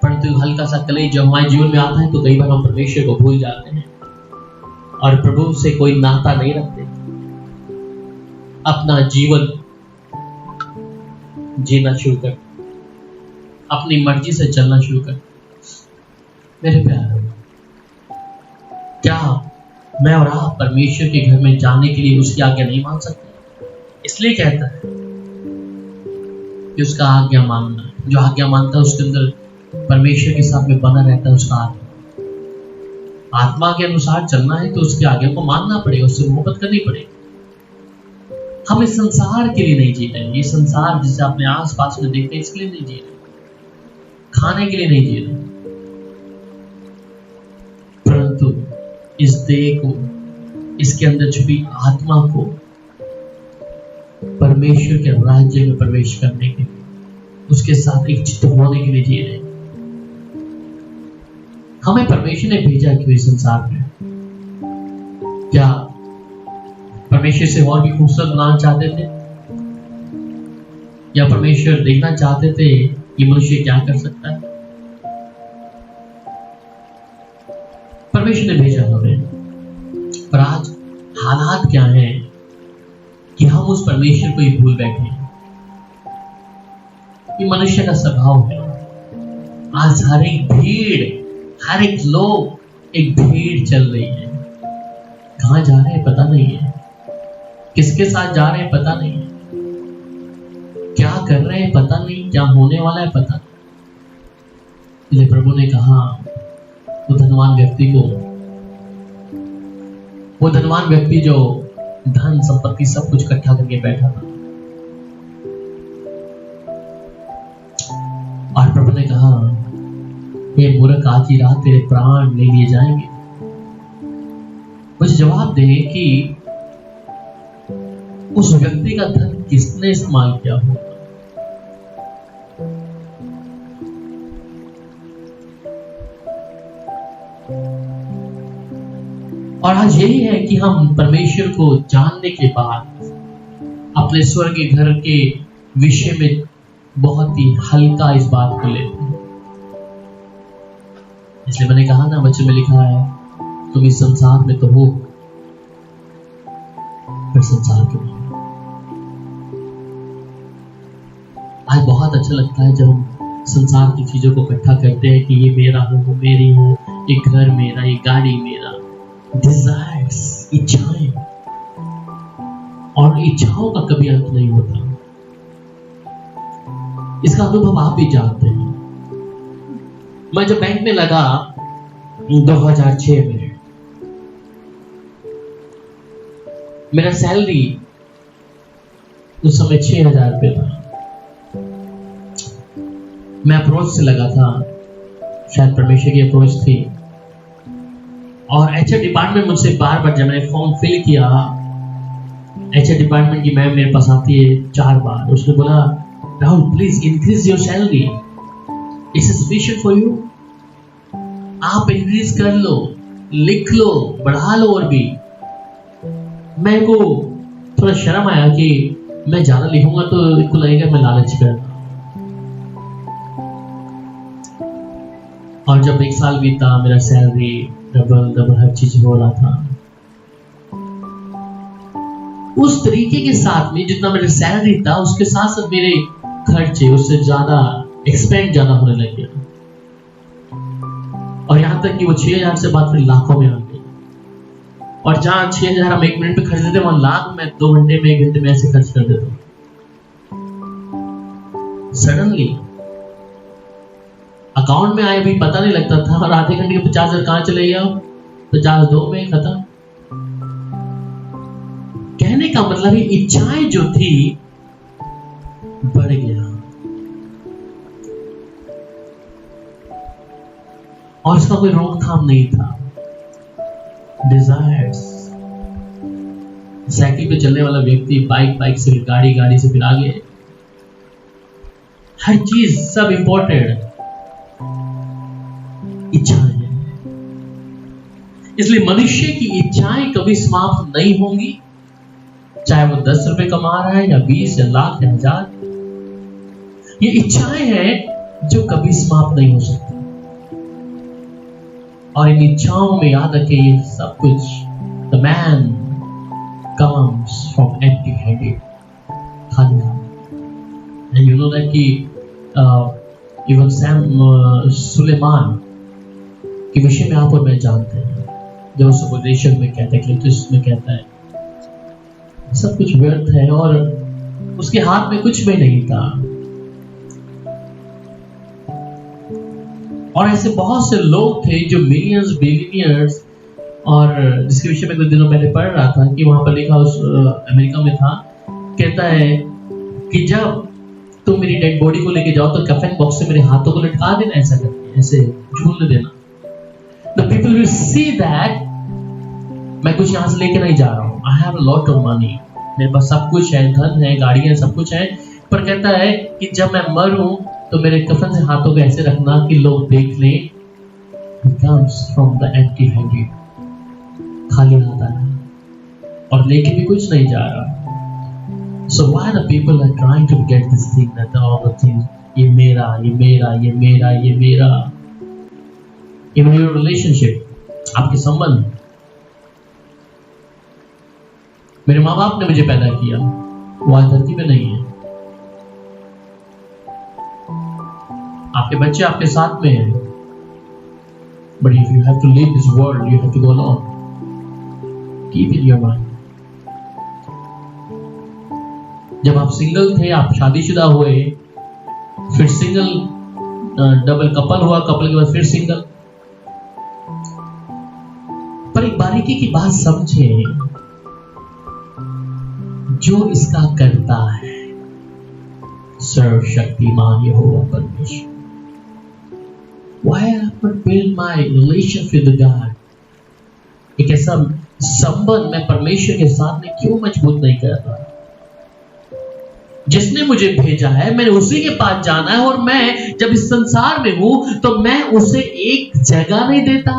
परंतु हल्का सा कलेश जब हमारे जीवन में आता है तो कई बार हम परमेश्वर को भूल जाते हैं और प्रभु से कोई नाता नहीं रखते, अपना जीवन जीना शुरू कर, अपनी मर्जी से चलना शुरू कर। मेरे प्यारे, क्या मैं और आप परमेश्वर के घर में जाने के लिए उसकी आज्ञा नहीं मान सकते? इसलिए कहता है कि उसका आज्ञा मानना, जो आज्ञा मानता है उसके अंदर परमेश्वर के साथ में बना रहता है उसका आत्मा। आत्मा के अनुसार चलना है तो उसकी आज्ञा को मानना पड़ेगा, उससे मोहब्बत करनी पड़ेगी। हम इस संसार के लिए नहीं जी रहे, ये संसार जिसे अपने आस पास में देखते हैं इसके लिए नहीं जी रहे, खाने के लिए नहीं जी रहे, परंतु इस देह को, इसके अंदर छुपी आत्मा को परमेश्वर के राज्य में प्रवेश करने के लिए, उसके साथ एक चित्त होने के लिए जी रहे। हमें परमेश्वर ने भेजा क्यों इस संसार में? क्या परमेश्वर से और भी खूबसूरत बनाना चाहते थे, या परमेश्वर देखना चाहते थे कि मनुष्य क्या कर सकता है? परमेश्वर ने भेजा हमें, पर आज हालात क्या हैं कि हम उस परमेश्वर को ही भूल बैठे हैं। ये मनुष्य का स्वभाव है। आज हर एक भीड़, हर एक लोग एक भीड़ चल रही है। कहां जा रहे हैं पता नहीं है, किसके साथ जा रहे हैं पता नहीं है, क्या कर रहे हैं पता नहीं, क्या होने वाला है पता नहीं। इसलिए प्रभु ने कहा वो धनवान व्यक्ति जो धन संपत्ति सब कुछ इकट्ठा करके बैठा था, और प्रभु ने कहा ये मूर्ख, आज ही रात तेरे प्राण ले लिए जाएंगे। मुझे जवाब दे कि उस व्यक्ति का धन किसने इस्तेमाल किया होगा? और आज यही है कि हम परमेश्वर को जानने के बाद अपने स्वर्गीय घर के विषय में बहुत ही हल्का इस बात को लेते हैं। इसलिए मैंने कहा ना, बच्चों में लिखा है तुम इस संसार में तो हो, पर संसार के नहीं। आज बहुत अच्छा लगता है जब हम संसार की चीजों को इकट्ठा करते हैं कि ये मेरा हो, वो मेरी हो, ये घर मेरा, ये गाड़ी मेरा। डिजायर्स, इच्छाएं, और इच्छाओं का कभी अंत नहीं होता। इसका अनुभव आप भी जानते हैं। मैं जब बैंक में लगा 2006 में, मेरा सैलरी उस समय 6,000 रुपये था। मैं अप्रोच से लगा था, शायद परमेश्वर की अप्रोच थी, और एचआर डिपार्टमेंट मुझसे बार बार, जब मैंने फॉर्म फिल किया, एचआर डिपार्टमेंट की मैम मेरे पास आती है 4 बार। उसने बोला Rahul please increase your salary, it's sufficient for you. आप इंक्रीज कर लो, लिख लो, बढ़ा लो। और भी मेरे को थोड़ा शर्म आया कि मैं ज्यादा लिखूंगा तो इनको लगेगा मैं लालच कर रहा हूं। और जब 1 साल बीता, मेरा सैलरी डबल हर चीज हो रहा था। उस तरीके के साथ में जितना मेरा सैलरी था, उसके साथ साथ मेरे खर्चे उससे ज्यादा एक्सपेंड ज्यादा होने लग गया, और यहां तक कि वो 6,000 से बात फिर लाखों में आ गई। और जहां 6,000 हम 1 मिनट में खर्च देते, वहां लाख में 2 घंटे में 1 घंटे में ऐसे खर्च कर देते। सडनली अकाउंट में आए भी पता नहीं लगता था, और आधे घंटे के 50,000 कहां चले गया, 50,2 में खत्म। कहने का मतलब ये इच्छाएं जो थी बढ़ गया, और इसका कोई रोकथाम नहीं था। डिजायर्स, साइकिल पे चलने वाला व्यक्ति बाइक से, गाड़ी से फिर आगे, हर चीज सब इंपॉर्टेंट इच्छाएं हैं। इसलिए मनुष्य की इच्छाएं कभी समाप्त नहीं होंगी, चाहे वो 10 रुपए कमा रहा है या 20 या लाख या 1000। ये इच्छाएं हैं जो कभी समाप्त नहीं हो सकती। और इन इच्छाओं में याद रखें, ये सब कुछ, the man comes from empty handed, खाली हाथ। एंड यू नो दैट कि इवन सुलेमान के विषय में आप और मैं जानते हैं, जो उस उपदेशक में कहता है, क्लिप्टस में कहता है सब कुछ व्यर्थ है, और उसके हाथ में कुछ भी नहीं था। और ऐसे बहुत से लोग थे जो मिलियंस, बिलियनियर्स, और जिसके विषय में कुछ दिनों पहले पढ़ रहा था कि वहां पर लिखा, उस अमेरिका में था, कहता है कि जब तुम मेरी डेड बॉडी को लेके जाओ तो कफन बॉक्स से मेरे हाथों को लटका देना, ऐसा करके, ऐसे झूलने देना। The people will see that मैं कुछ यहाँ से लेके नहीं जा रहा हूँ, I have a lot of money, मेरे पास सब कुछ है, धन है, गाड़ियां, सब कुछ है, पर कहता है कि जब मैं मरूं तो मेरे कफन से हाथों को ऐसे रखना कि लोग देख लें, He comes from the empty handed, खाली हाथ आना। और लेके भी कुछ नहीं जा रहा. So why the people are trying to get this thing that all the things, ये मेरा, ये मेरा, ये मेरा, ये मेरा. Even your relationship, आपके संबंध. मेरे माँ बाप ने मुझे पैदा किया, वो आज धरती पे नहीं है. आपके बच्चे आपके साथ में हैं. But if you have to leave this world, you have to go alone. Keep in your mind. जब आप सिंगल थे, आप शादीशुदा हुए, फिर सिंगल डबल कपल हुआ, कपल के बाद फिर सिंगल. पर एक बारीकी की बात समझे, जो इसका करता है सर्वशक्तिमान यहोवा परमेश्वर. Why I have not built my relationship with God? एक ऐसा संबंध मैं परमेश्वर के साथ में क्यों मजबूत नहीं कर रहा? जिसने मुझे भेजा है, मैंने उसी के पास जाना है. और मैं जब इस संसार में हूं तो मैं उसे एक जगह नहीं देता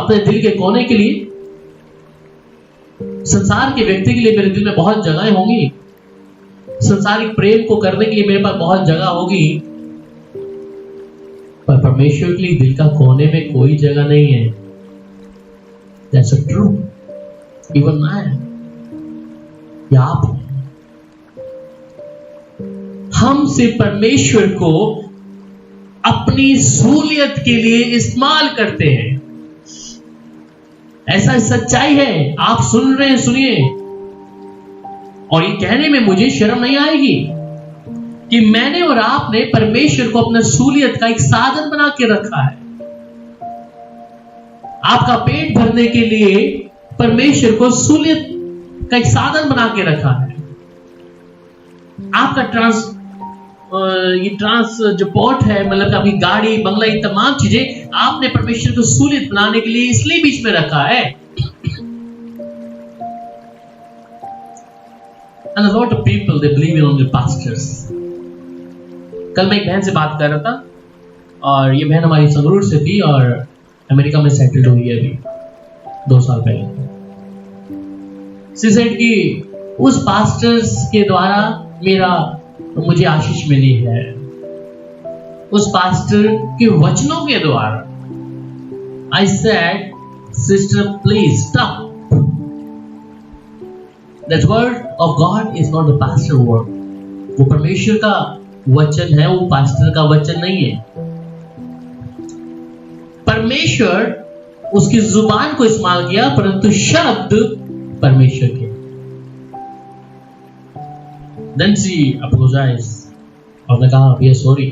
अपने दिल के कोने के लिए. संसार के व्यक्ति के लिए मेरे दिल में बहुत जगहें होंगी. संसारिक प्रेम को करने के लिए मेरे पास बहुत जगह होगी. पर परमेश्वर के लिए दिल का कोने में कोई जगह नहीं है. That's true. Even I. या आप हैं. हम सिर्फ परमेश्वर को अपनी सहूलियत के लिए इस्तेमाल करते हैं. ऐसा सच्चाई है. आप सुन रहे हैं, सुनिए. और ये कहने में मुझे शर्म नहीं आएगी कि मैंने और आपने परमेश्वर को अपना सहूलियत का एक साधन बना के रखा है. आपका पेट भरने के लिए परमेश्वर को सहूलियत का एक साधन बना के रखा है. आपका ट्रांस जो पोर्ट है, मतलब आपकी गाड़ी, बंगला, ये तमाम चीजें आपने परमेश्वर को सहूलियत बनाने के लिए इसलिए बीच में रखा है. And a lot of people they believe in only pastors. कल मैं एक बहन से बात कर रहा था, और ये बहन हमारी संगरूर से थी और अमेरिका में सेटल्ड हुई है अभी 2 साल पहले. सिसेट की उस पास्टर्स के द्वारा मुझे आशीष मिली है. उस पास्टर के वचनों के द्वारा. I said, sister, please stop. That word of God is not the pastor word. वो परमेश्वर का वचन है, वो पास्टर का वचन नहीं है. परमेश्वर उसकी जुबान को इस्तेमाल किया, परंतु शब्द परमेश्वर के. Then she apologized. और मैं कहा, we are sorry.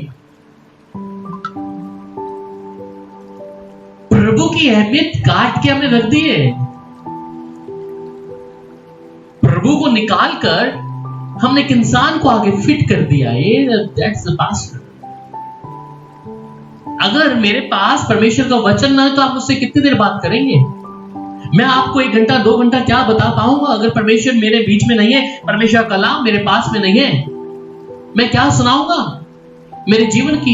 प्रभु की अहमियत काट के हमने रख दी है. प्रभु को निकाल कर हमने एक इंसान को आगे फिट कर दिया. ये that's the pastor. अगर मेरे पास परमेश्वर का वचन ना है तो आप मुझसे कितनी देर बात करेंगे? मैं आपको 1 घंटा 2 घंटा क्या बता पाऊंगा अगर परमेश्वर मेरे बीच में नहीं है, परमेश्वर का कलाम मेरे पास में नहीं है? मैं क्या सुनाऊंगा? मेरे जीवन की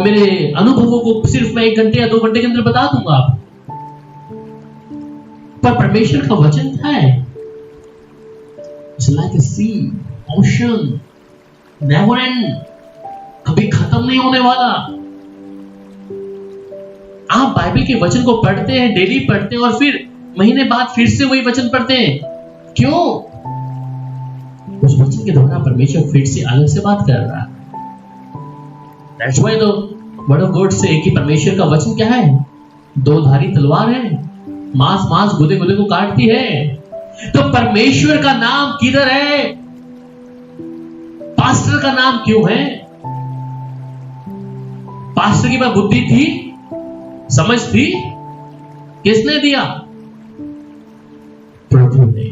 मेरे अनुभवों को सिर्फ मैं 1 घंटे या 2 घंटे के अंदर बता दूंगा आप. पर परमेश्वर का वचन है. It's like a sea, ocean, never end. कभी खत्म नहीं होने वाला. आप बाइबल के वचन को पढ़ते हैं, डेली पढ़ते हैं, और फिर महीने बाद फिर से वही वचन पढ़ते हैं. क्यों? उस वचन के द्वारा परमेश्वर फिर से अलग से बात कर रहा है. That's why the word of God say कि परमेश्वर का वचन क्या है? 2 धारी तलवार है, मांस गुदे को काटती है. तो परमेश्वर का नाम किधर है? पास्टर का नाम क्यों है? पास्टर की पास बुद्धि थी, समझ थी, किसने दिया? प्रभु ने.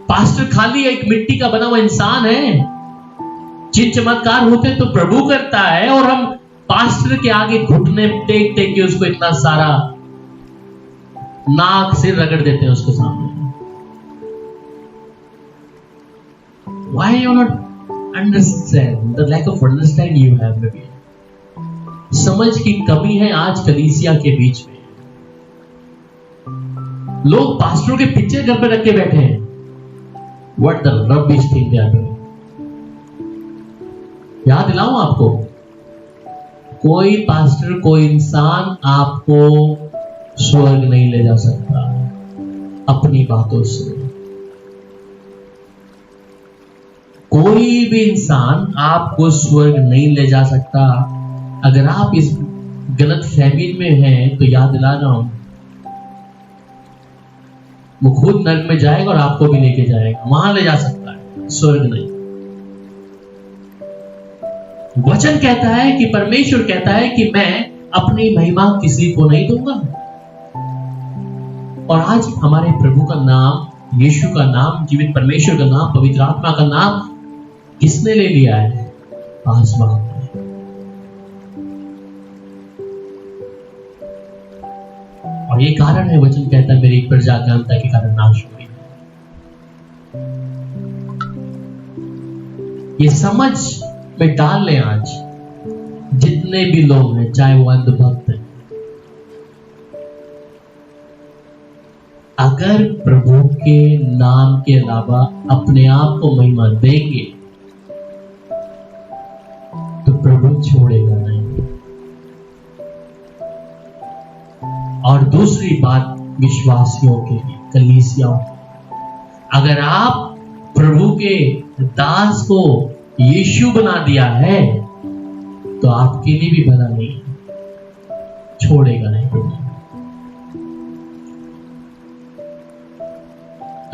पास्टर खाली एक मिट्टी का बना हुआ इंसान है. जिन चमत्कार होते तो प्रभु करता है, और हम पास्टर के आगे घुटने टेक के उसको इतना सारा नाक से रगड़ देते हैं उसके सामने. Why you not understand the lack of understanding you have maybe? समझ की कमी है आज कलीसिया के बीच में. लोग पास्टरों के पिक्चर घर पे रख के बैठे हैं। What the rubbish thing they are doing. याद दिलाऊं आपको, कोई पास्टर, कोई इंसान आपको स्वर्ग नहीं ले जा सकता अपनी बातों से। कोई भी इंसान आपको स्वर्ग नहीं ले जा सकता। अगर आप इस गलत फहमी में हैं तो याद दिला रहा हूं, वो खुद नरक में जाएगा और आपको भी लेके जाएगा, वहां ले जा सकता है, स्वर्ग नहीं। वचन कहता है कि परमेश्वर कहता है कि मैं अपनी महिमा किसी को नहीं दूंगा। और आज हमारे प्रभु का नाम, यीशु का नाम, जीवित परमेश्वर का नाम, पवित्र आत्मा का नाम किसने ले लिया है? आसमान में। और ये कारण है, वचन कहता है मेरी प्रजा अज्ञानता के कारण नाश हुई है। ये समझ में डाल लें आज, जितने भी लोग हैं, चाहे वो अंधभक्त हैं, अगर प्रभु के नाम के अलावा अपने आप को महिमा देंगे तो प्रभु छोड़ेगा नहीं। और दूसरी बात विश्वासियों के लिए, कलीसियाओं, अगर आप प्रभु के दास को यीशु बना दिया है तो आपके लिए भी भला नहीं, छोड़ेगा नहीं प्रभु।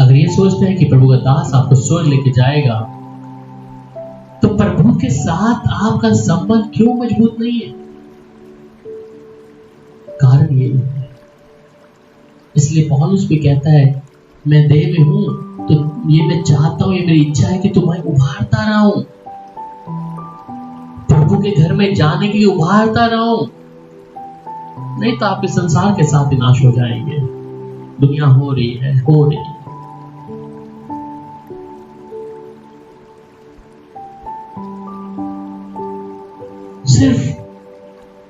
अगर ये सोचते हैं कि प्रभु का दास आपको स्वर्ग लेके जाएगा, तो प्रभु के साथ आपका संबंध क्यों मजबूत नहीं है? कारण ये है। इसलिए पौलुस भी कहता है, मैं देह में हूं तो ये मैं चाहता हूं, ये मेरी इच्छा है कि तुम्हें उभारता रहा हूं, प्रभु के घर में जाने के लिए उभारता रहा हूं। नहीं तो आप इस संसार के साथ ही नाश हो जाएंगे। दुनिया हो रही है, हो रही है। सिर्फ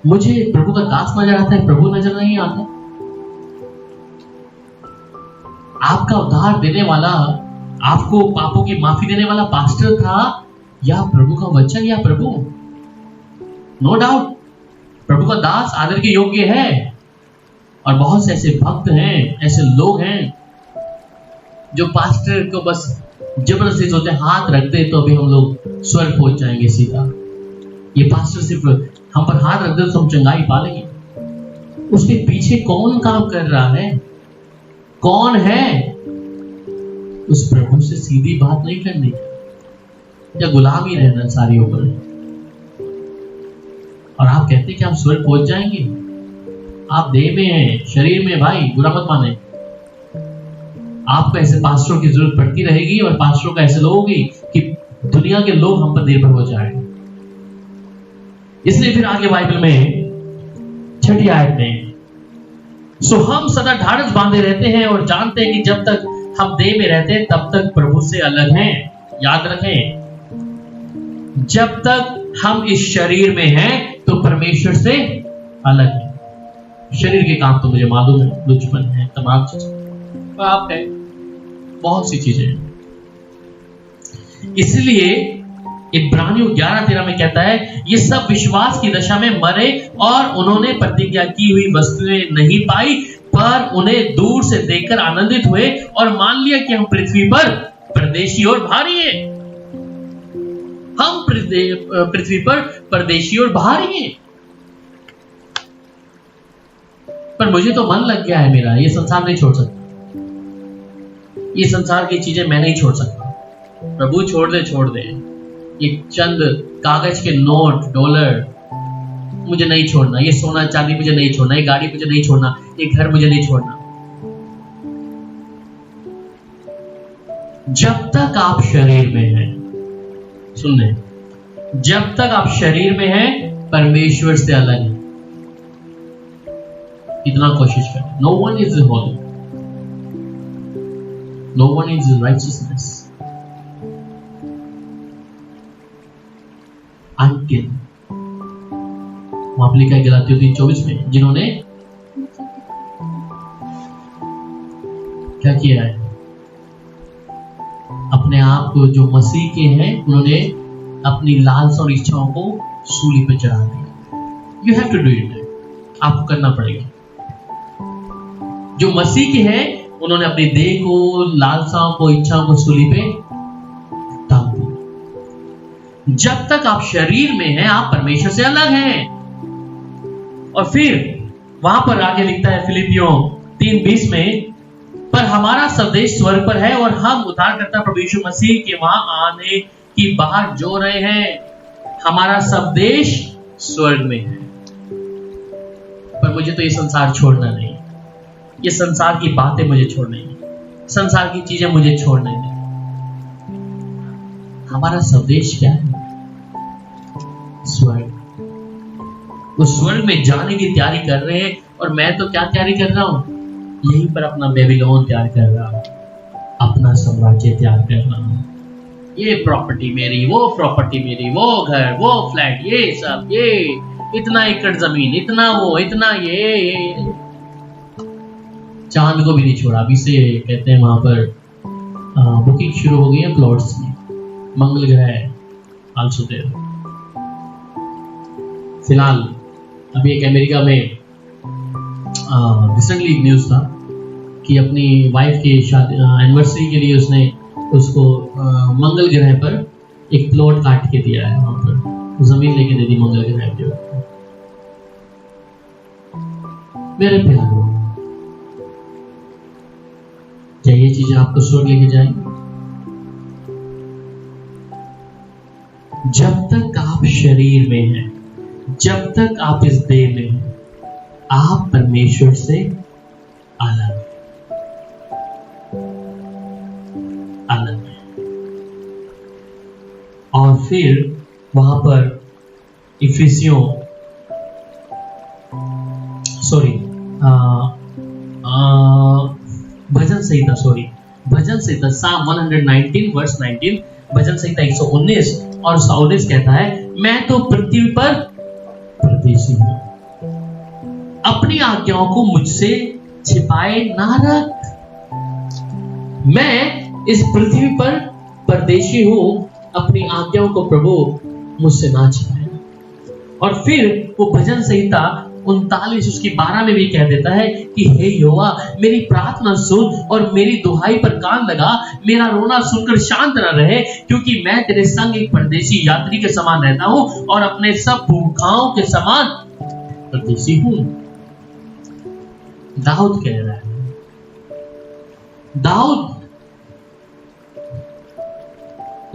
मुझे प्रभु का दास नजर आता है, प्रभु नजर नहीं आता। आपका उद्धार देने वाला, आपको पापों की माफी देने वाला पास्टर था या प्रभु का वचन या प्रभु? नो डाउट प्रभु का दास आदर के योग्य है। और बहुत से ऐसे भक्त हैं, ऐसे लोग हैं जो पास्टर को बस जबरदस्ती सोचते हैं, हाथ रख दे तो अभी हम लोग स्वर्ग पहुंच जाएंगे सीधा। ये पास्टर सिर्फ हम पर हाथ रख दे तो हम चंगाई पा लेंगे। उसके पीछे कौन काम कर रहा है? कौन है? उस प्रभु से सीधी बात नहीं करनी या गुलाम ही रहना सारी ऊपर। और आप कहते हैं कि आप स्वर्ग पहुंच जाएंगे। आप देह में हैं, शरीर में, भाई बुरा मत माने। आपको ऐसे पास्टरों की जरूरत पड़ती रहेगी और पास्टरों का ऐसे लोग होगी कि दुनिया के लोग हम पर निर्भर हो जाए। इसलिए फिर आगे बाइबल में 6 आयत में, सो हम सदा ढाढ़स बांधे रहते हैं और जानते हैं कि जब तक हम देह में रहते हैं तब तक प्रभु से अलग हैं। याद रखें, जब तक हम इस शरीर में हैं तो परमेश्वर से अलग है। शरीर के काम तो मुझे मालूम है, लुचपन है, तमाम चीजें, पाप है, बहुत सी चीजें हैं। इसलिए इब्रानियों 11:13 में कहता है, ये सब विश्वास की दशा में मरे और उन्होंने प्रतिज्ञा की हुई वस्तुएं नहीं पाई, पर उन्हें दूर से देखकर आनंदित हुए और मान लिया कि हम पृथ्वी पर परदेशी और भारी हैं। हम पृथ्वी पर परदेशी और भारी हैं। पर मुझे तो मन लग गया है मेरा, ये संसार नहीं छोड़ सकता। ये संसार की चीजें मैं नहीं छोड़ सकता। प्रभु छोड़ दे। ये चंद कागज के नोट, डॉलर मुझे नहीं छोड़ना। ये सोना चांदी मुझे नहीं छोड़ना। ये गाड़ी मुझे नहीं छोड़ना। ये घर मुझे नहीं छोड़ना। जब तक आप शरीर में हैं, सुन लें, जब तक आप शरीर में हैं परमेश्वर से अलग है। इतना कोशिश करें। No one is holy, no one is righteousness until, वहां पर लिखा है गलातियों 3:24 में, जिन्होंने किया है, अपने आप को जो मसीह के हैं उन्होंने अपनी लालसा और इच्छाओं को सूली पे चढ़ा दिया। You have to do it, आपको करना पड़ेगा। जो मसीह के हैं उन्होंउन्होंने अपनी देह को, लालसाओं को, इच्छाओं को सूली पे टांग दिया। जब तक आप शरीर में हैं आप परमेश्वर से अलग हैं। और फिर वहां पर आगे लिखता है फिलिपियों 3:20 में, पर हमारा स्वदेश स्वर्ग पर है और हम उद्धारकर्ता प्रभु यीशु मसीह के वहां आने की बात जो रहे हैं। हमारा स्वदेश स्वर्ग में है। पर मुझे तो ये संसार छोड़ना नहीं, ये संसार की बातें मुझे छोड़नी नहीं, संसार की चीजें मुझे छोड़नी नहीं। हमारा स्वदेश क्या है? स्वर्ग। वो स्वर्ग में जाने की तैयारी कर रहे हैं और मैं तो क्या तैयारी कर रहा हूं? यहीं पर अपना बेबीलोन तैयार कर रहा हूं, अपना साम्राज्य तैयार कर रहा हूं। ये प्रॉपर्टी मेरी, वो प्रॉपर्टी मेरी, वो घर, वो फ्लैट, ये सब, ये इतना एकड़ जमीन, इतना वो, इतना ये। चांद को भी नहीं छोड़ा। अभी से कहते हैं वहां पर बुकिंग शुरू हो गई है प्लॉट्स में। मंगल ग्रह आल्सो देयर। फिलहाल अभी एक अमेरिका में रिसेंटली न्यूज था कि अपनी वाइफ की शादी एनिवर्सरी के लिए उसने उसको मंगल ग्रह पर एक प्लॉट काट के दिया है। वहां पर जमीन लेके दे दी मंगल ग्रह पे। मेरे प्यारों, क्या ये चीजें आपको स्वर्ग लेके जाएंगी? जब तक आप शरीर में हैं, जब तक आप इस देह में हैं, आप परमेश्वर से अलग अलग है। और फिर वहां पर इफिसियों भजन संहिता साम 119 वर्स 19, भजन संहिता 119 और 19 कहता है, मैं तो पृथ्वी पर परदेशी हूं, अपनी आज्ञाओं को मुझसे छिपाए ना रख। मैं इस पृथ्वी पर परदेशी हूं, अपनी आज्ञाओं को प्रभु मुझसे ना छिपाए। और फिर वो भजन संहिता 39 उसकी 12 में भी कह देता है कि हे यहोवा, मेरी प्रार्थना सुन और मेरी दुहाई पर कान लगा, मेरा रोना सुनकर शांत न रहे, क्योंकि मैं तेरे संग एक परदेशी यात्री के समान रहता हूं और अपने सब भूखाओं के समान परदेशी हूं। दाऊद कह रहा है, दाऊद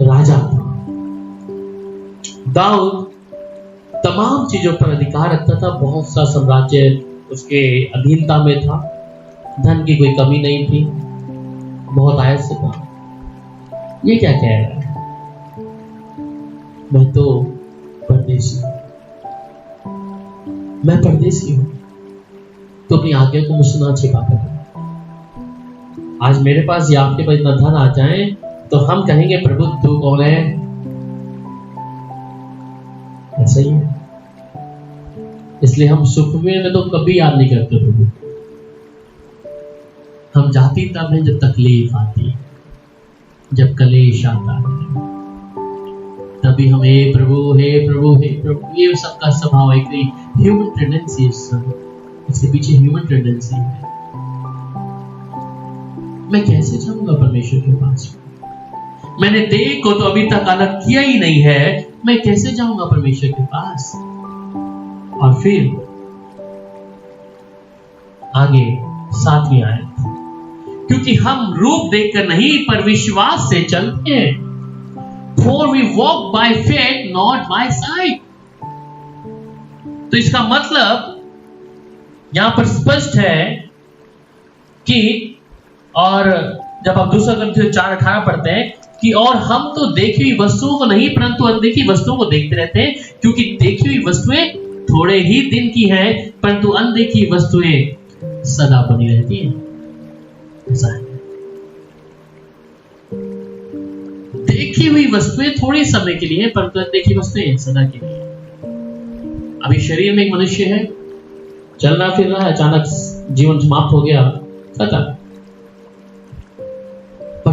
राजा था, दाऊद तमाम चीजों पर अधिकार रखता था, बहुत सा साम्राज्य उसके अधीनता में था, धन की कोई कमी नहीं थी, बहुत आयत से था। ये क्या कह रहा है? मैं तो परदेशी हूं, मैं परदेशी हूं, तो अपनी आज्ञा को मुझसे ना छिपा कर। आज मेरे पास या आपके पास इतना धन आ जाए तो हम कहेंगे प्रभु तू कौन है? ऐसा ही है। इसलिए हम सुख में तो कभी याद नहीं करते प्रभु। हम जाती तब है जब तकलीफ आती है, जब कलेश आता है, तभी हम हे प्रभु, हे प्रभु, हे प्रभु। ये सबका स्वभाव है, ह्यूमन टेंडेंसी, इसके पीछे ह्यूमन टेंडेंसी है। मैं कैसे जाऊंगा परमेश्वर के पास? मैंने देह को तो अभी तक अलग किया ही नहीं है, मैं कैसे जाऊंगा परमेश्वर के पास? और फिर आगे 7वीं आयत, क्योंकि हम रूप देखकर नहीं पर विश्वास से चलते हैं, for we walk by faith not by sight। तो इसका मतलब यहां पर स्पष्ट है कि, और जब आप 2 Corinthians 4:18 पढ़ते हैं कि और हम तो देखी हुई वस्तुओं को नहीं परंतु अनदेखी वस्तुओं को देखते रहते हैं, क्योंकि देखी हुई वस्तुएं थोड़े ही दिन की हैं, परंतु अनदेखी वस्तुएं सदा बनी रहती हैं। ऐसा है, देखी हुई वस्तुएं थोड़े समय के लिए, परंतु अनदेखी वस्तुएं सदा के लिए। अभी शरीर में एक मनुष्य है, चल रहा फिर रहा है, अचानक जीवन समाप्त हो गया, खत्म।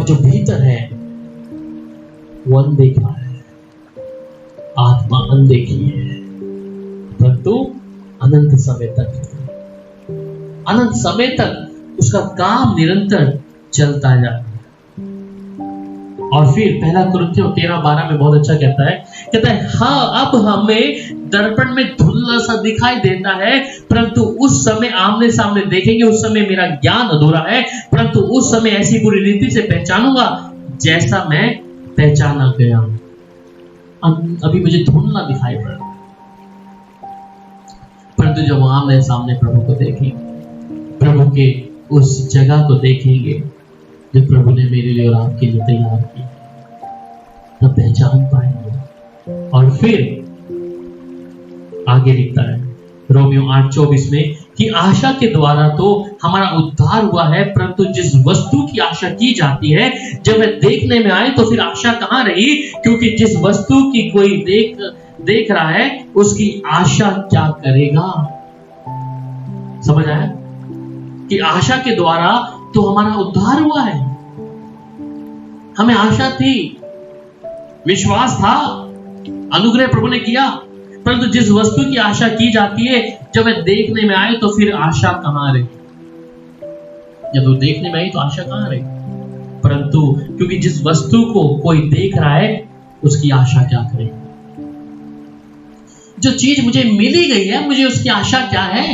पर जो भीतर है वो अनदेखा है। आत्मा अनदेखी है, परंतु अनंत समय तक उसका काम निरंतर चलता जाता है। और फिर पहला कुरिन्थियों 13:12 में बहुत अच्छा कहता है हाँ, अब हमें दर्पण में धुंधला सा दिखाई देता है, परंतु उस समय आमने सामने देखेंगे। उस समय मेरा ज्ञान अधूरा है, परंतु उस समय ऐसी पूरी रीति से पहचानूंगा जैसा मैं पहचाना गया हूं। अभी मुझे धुंधला दिखाई पड़ रहा है, परंतु जब आमने सामने प्रभु को देखेंगे, प्रभु के उस जगह को देखेंगे जो प्रभु ने मेरे लिए और आपके लिए तैयार की, तब पहचान पाएंगे। और फिर आगे लिखता है रोमियो 8:24 में कि आशा के द्वारा तो हमारा उद्धार हुआ है, परंतु जिस वस्तु की आशा की जाती है जब वह देखने में आए तो फिर आशा कहां रही, क्योंकि जिस वस्तु की कोई देख रहा है उसकी आशा क्या करेगा। समझ आया कि आशा के द्वारा तो हमारा उद्धार हुआ है। हमें आशा थी, विश्वास था, अनुग्रह प्रभु ने किया, परंतु जिस वस्तु की आशा की जाती है जब वह देखने में आए तो फिर आशा कहां रही। जब वो देखने में आई तो आशा कहां रही, परंतु क्योंकि जिस वस्तु को कोई देख रहा है उसकी आशा क्या करेगी। जो चीज मुझे मिली गई है, मुझे उसकी आशा क्या है।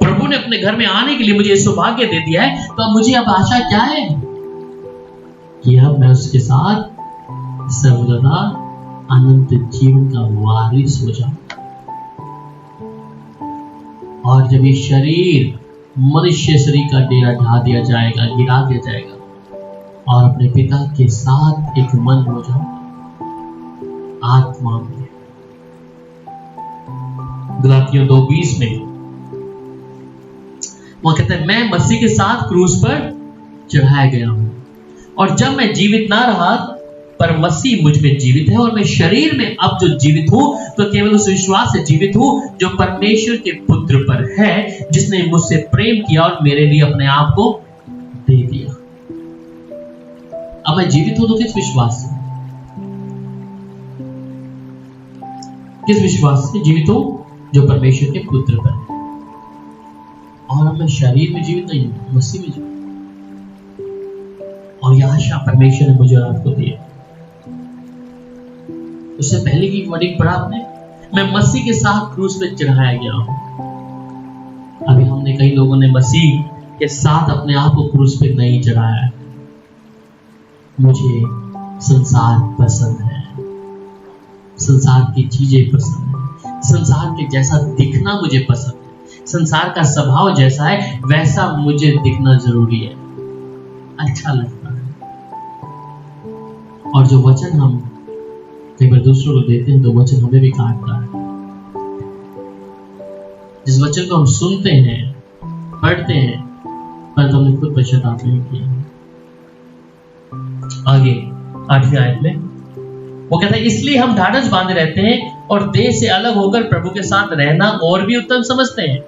प्रभु ने अपने घर में आने के लिए मुझे सौभाग्य दे दिया है, तो अब मुझे अब आशा क्या है कि अब मैं उसके साथ सर्वदा अनंत जीवन का वारिस हो जाऊं। और जब ये शरीर मनुष्य शरीर का डेरा ढा दिया जाएगा, गिरा दिया जाएगा और अपने पिता के साथ एक मन हो जाऊंगा आत्मा में। गलातियों 2:20 में वह कहता है मैं मसीह के साथ क्रूस पर चढ़ाया गया हूं, और जब मैं जीवित ना रहा पर मसीह मुझ में जीवित है, और मैं शरीर में अब जो जीवित हूं तो केवल उस विश्वास से जीवित हूं जो परमेश्वर के पुत्र पर है, जिसने मुझसे प्रेम किया और मेरे लिए अपने आप को दे दिया। अब मैं जीवित हूं तो किस विश्वास से? किस विश्वास से जीवित हूं? जो परमेश्वर के पुत्र पर है। और अब मैं शरीर में जीवित नहीं हूं, मसीह में जीवित। और यह आशा परमेश्वर ने मुझे और आपको दी है। उससे पहले की वर्डिंग पढ़ा आपने, मैं मसीह के साथ क्रूस पे चढ़ाया गया हूं। अभी हमने कई लोगों ने मसीह के साथ अपने आप को क्रूस पे नहीं चढ़ाया है। मुझे संसार पसंद है, संसार की चीजें पसंद है, संसार के जैसा दिखना मुझे पसंद है, संसार का स्वभाव जैसा है वैसा मुझे दिखना जरूरी है, अच्छा लगता है। और जो वचन हम कई बार दूसरों को देते हैं तो वचन हमें भी काटता है। जिस वचन को हम सुनते हैं, पढ़ते हैं, पर तो हमने खुद पश्चाताप नहीं किया। आगे 8वीं आयत में वो कहता है इसलिए हम ढाढ़स बांधे रहते हैं और देह से अलग होकर प्रभु के साथ रहना और भी उत्तम समझते हैं।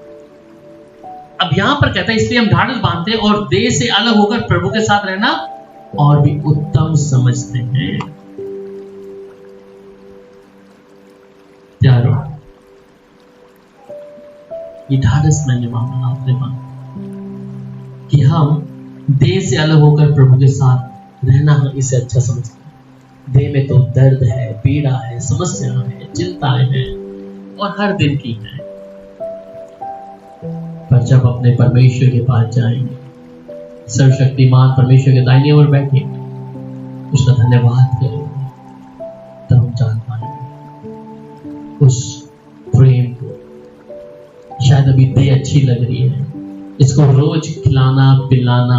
अब यहां पर कहता है इसलिए हम ढाढ़स बांधते हैं और देह से अलग होकर प्रभु के साथ रहना और भी उत्तम समझते हैं। प्यारो, ये ढाढ़स मैंने मांगा, आपने मांगा कि हम देह से अलग होकर प्रभु के साथ रहना हम इसे अच्छा समझते हैं। देह में तो दर्द है, पीड़ा है, समस्या है, चिंताएं हैं और हर दिन की है। पर जब अपने परमेश्वर के पास जाएंगे, सर्वशक्तिमान परमेश्वर के दाहिनी ओर बैठे उसका धन्यवाद करेंगे, तब हम जान पाएंगे उस प्रेम को। शायद अभी देह अच्छी लग रही है, इसको रोज खिलाना पिलाना,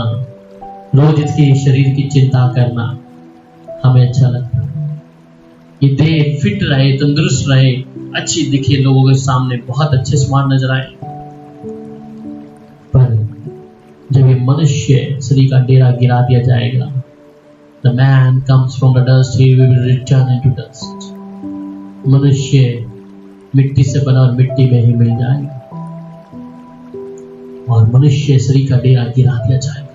रोज इसके शरीर की चिंता करना हमें अच्छा लगता है। ये देह फिट रहे, तंदुरुस्त रहे, अच्छी दिखे, लोगों के सामने बहुत अच्छे स्मार्ट नजर आए। पर जब ये मनुष्य शरीर का डेरा गिरा दिया जाएगा, The man comes from the dust, he will return into dust. मनुष्य मिट्टी से बना और मिट्टी में ही मिल जाएगा और मनुष्य शरीर का डेरा गिरा दिया जाएगा।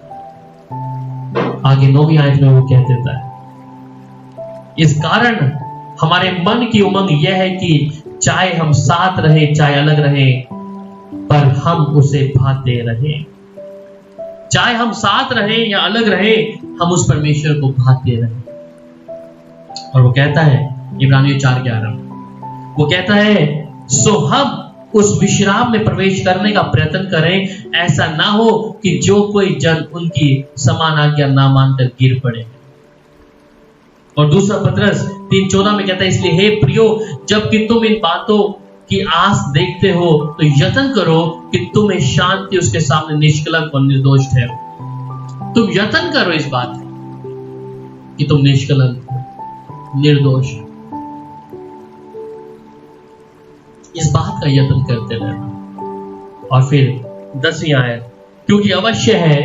आगे 9वीं आयत में वो कह देता है, इस कारण हमारे मन की उमंग यह है कि चाहे हम साथ रहे चाहे अलग रहे, पर हम उसे भाते रहे। चाहे हम साथ रहे या अलग रहे, हम उस परमेश्वर को भाते रहे। और वो कहता है इब्रानियों 4:11, वो कहता है, सो हम उस विश्राम में प्रवेश करने का प्रयत्न करें, ऐसा ना हो कि जो कोई जन उनकी समान आज्ञा ना मानकर गिर पड़े। और दूसरा पतरस 3:14 में कहता है, इसलिए हे प्रियो, जबकि तुम इन बातों की आस देखते हो तो यत्न करो कि तुम्हें शांति उसके सामने निष्कलंक और निर्दोष ठहरो। तुम यत्न करो इस बात कि तुम निष्कलंक निर्दोष, इस बात का यत्न करते रहना। और फिर 10वीं आयत, क्योंकि अवश्य है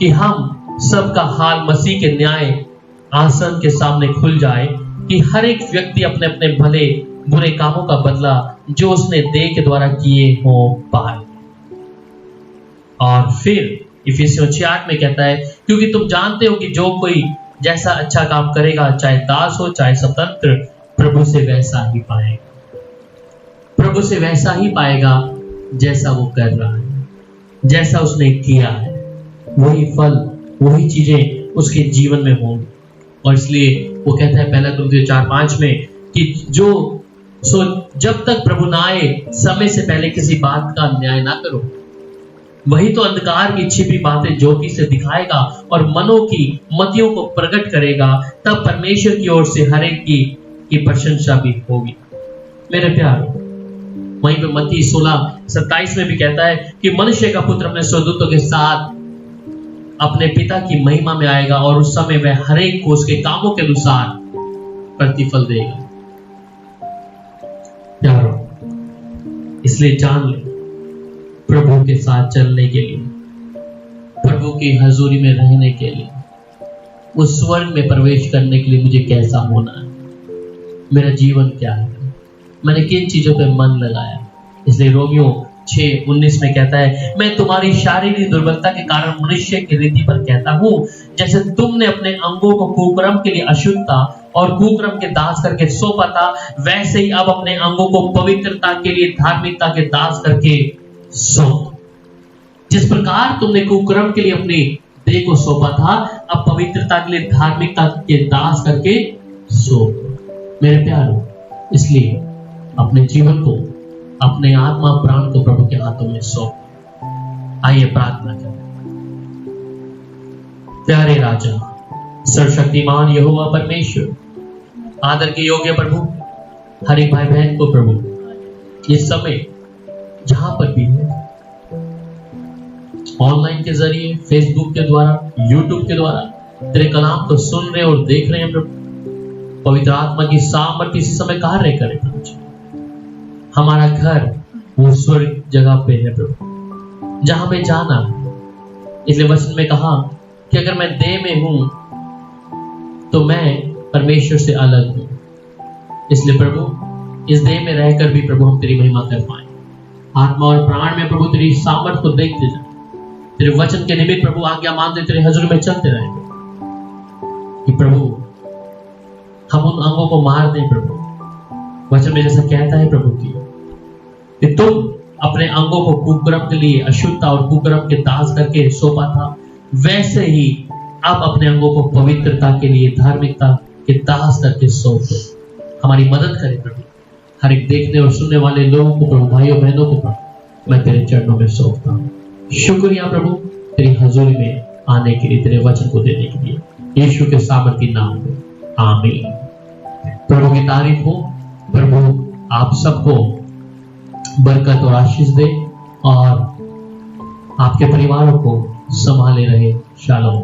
कि हम सबका हाल मसीह के न्याय आसन के सामने खुल जाए, कि हर एक व्यक्ति अपने अपने भले बुरे कामों का बदला जो उसने देह के द्वारा किए हो पाए। और फिर इफिसियों 6:8 में कहता है, क्योंकि तुम जानते हो कि जो कोई जैसा अच्छा काम करेगा, चाहे दास हो चाहे स्वतंत्र, प्रभु से वैसा ही पाएगा। प्रभु से वैसा ही पाएगा जैसा वो कर रहा है, जैसा उसने किया है, वही फल वही चीजें उसके जीवन में होंगी। और इसलिए वो कहता है 1 कुरिन्थियों 4:5 में कि जब तक प्रभु ना आए, समय से पहले किसी बात का न्याय ना करो। वही तो अंधकार की छिपी बातें ज्योति से दिखाएगा और मनों की मतियों को प्रकट करेगा, तब परमेश्वर की ओर से हर एक की प्रशंसा भी होगी। मेरे प्यार, वहीं पे मत्ती 16:27 में भी कहता है कि मनुष्य का पुत्र अपने स्वर्गदूतों के साथ अपने पिता की महिमा में आएगा और उस समय वह हर एक को उसके कामों के अनुसार प्रतिफल देगा। प्यारो, इसलिए जान ले, प्रभु के साथ चलने के लिए, प्रभु की हजूरी में रहने के लिए, उस स्वर्ग में प्रवेश करने के लिए मुझे कैसा होना है, मेरा जीवन क्या है, मैंने किन चीजों पे मन लगाया। इसलिए रोमियो 6:19 में कहता है, मैं तुम्हारी शारीरिक दुर्बलता के कारण मनुष्य की रीति पर कहता हूँ, जैसे तुमने अपने अंगों को कुकर्म के लिए अशुद्धता और कुकर्म के दास करके सौंपा था, वैसे ही अब अपने अंगों को पवित्रता के लिए धार्मिकता के दास करके सौंप। जिस प्रकार तुमने कुकर्म के लिए अपने देह को सौंपा था, अब पवित्रता के लिए धार्मिकता के दास करके सौंप। मेरे प्यारो, इसलिए अपने जीवन को, अपने आत्मा प्राण को प्रभु के हाथों में सौंप। आइए प्रार्थना करें। प्यारे राजा, सर्वशक्तिमान यहोवा परमेश्वर, आदर के योग्य प्रभु, हर एक भाई बहन को प्रभु इस समय जहां पर भी है, ऑनलाइन के जरिए, फेसबुक के द्वारा, यूट्यूब के द्वारा तेरे कलाम को सुन रहे और देख रहे हैं प्रभु, पवित्र आत्मा की सामर्थ्य इसी समय कार्य करे प्रभु जी। हमारा घर वो स्वर्ग जगह पे है प्रभु, जहां पे जाना है। इसलिए वचन में कहा कि अगर मैं देह में हूं तो मैं परमेश्वर से अलग हूं। इसलिए प्रभु, इस देह में रहकर भी प्रभु हम तेरी महिमा कर पाए, आत्मा और प्राण में प्रभु तेरी सामर्थ्य को देखते जाए, तेरे वचन के निमित्त प्रभु आज्ञा मानते तेरे हजूर में चलते रहे कि प्रभु हम उन अंगों को मार दें प्रभु। वचन में जैसा कहता है प्रभु कि तुम अपने अंगों को कुकर्म के लिए अशुद्धता और कुकर्म के दास करके सौंपा था, वैसे ही अब अपने अंगों को पवित्रता के लिए धार्मिकता के दास करके सौंप दो। हमारी मदद करे प्रभु। हर एक देखने और सुनने वाले लोगों को प्रभु, भाइयों बहनों को प्रभु मैं तेरे चरणों में सौंपता हूँ। शुक्रिया प्रभु तेरी हजूरी में आने के लिए, तेरे वचन को देने के लिए, यीशु के सामर्थी नाम में, आमीन। प्रभु की तारीफ हो। प्रभु आप सबको बरकत और आशीष दे और आपके परिवारों को संभाले रहे। शालोम।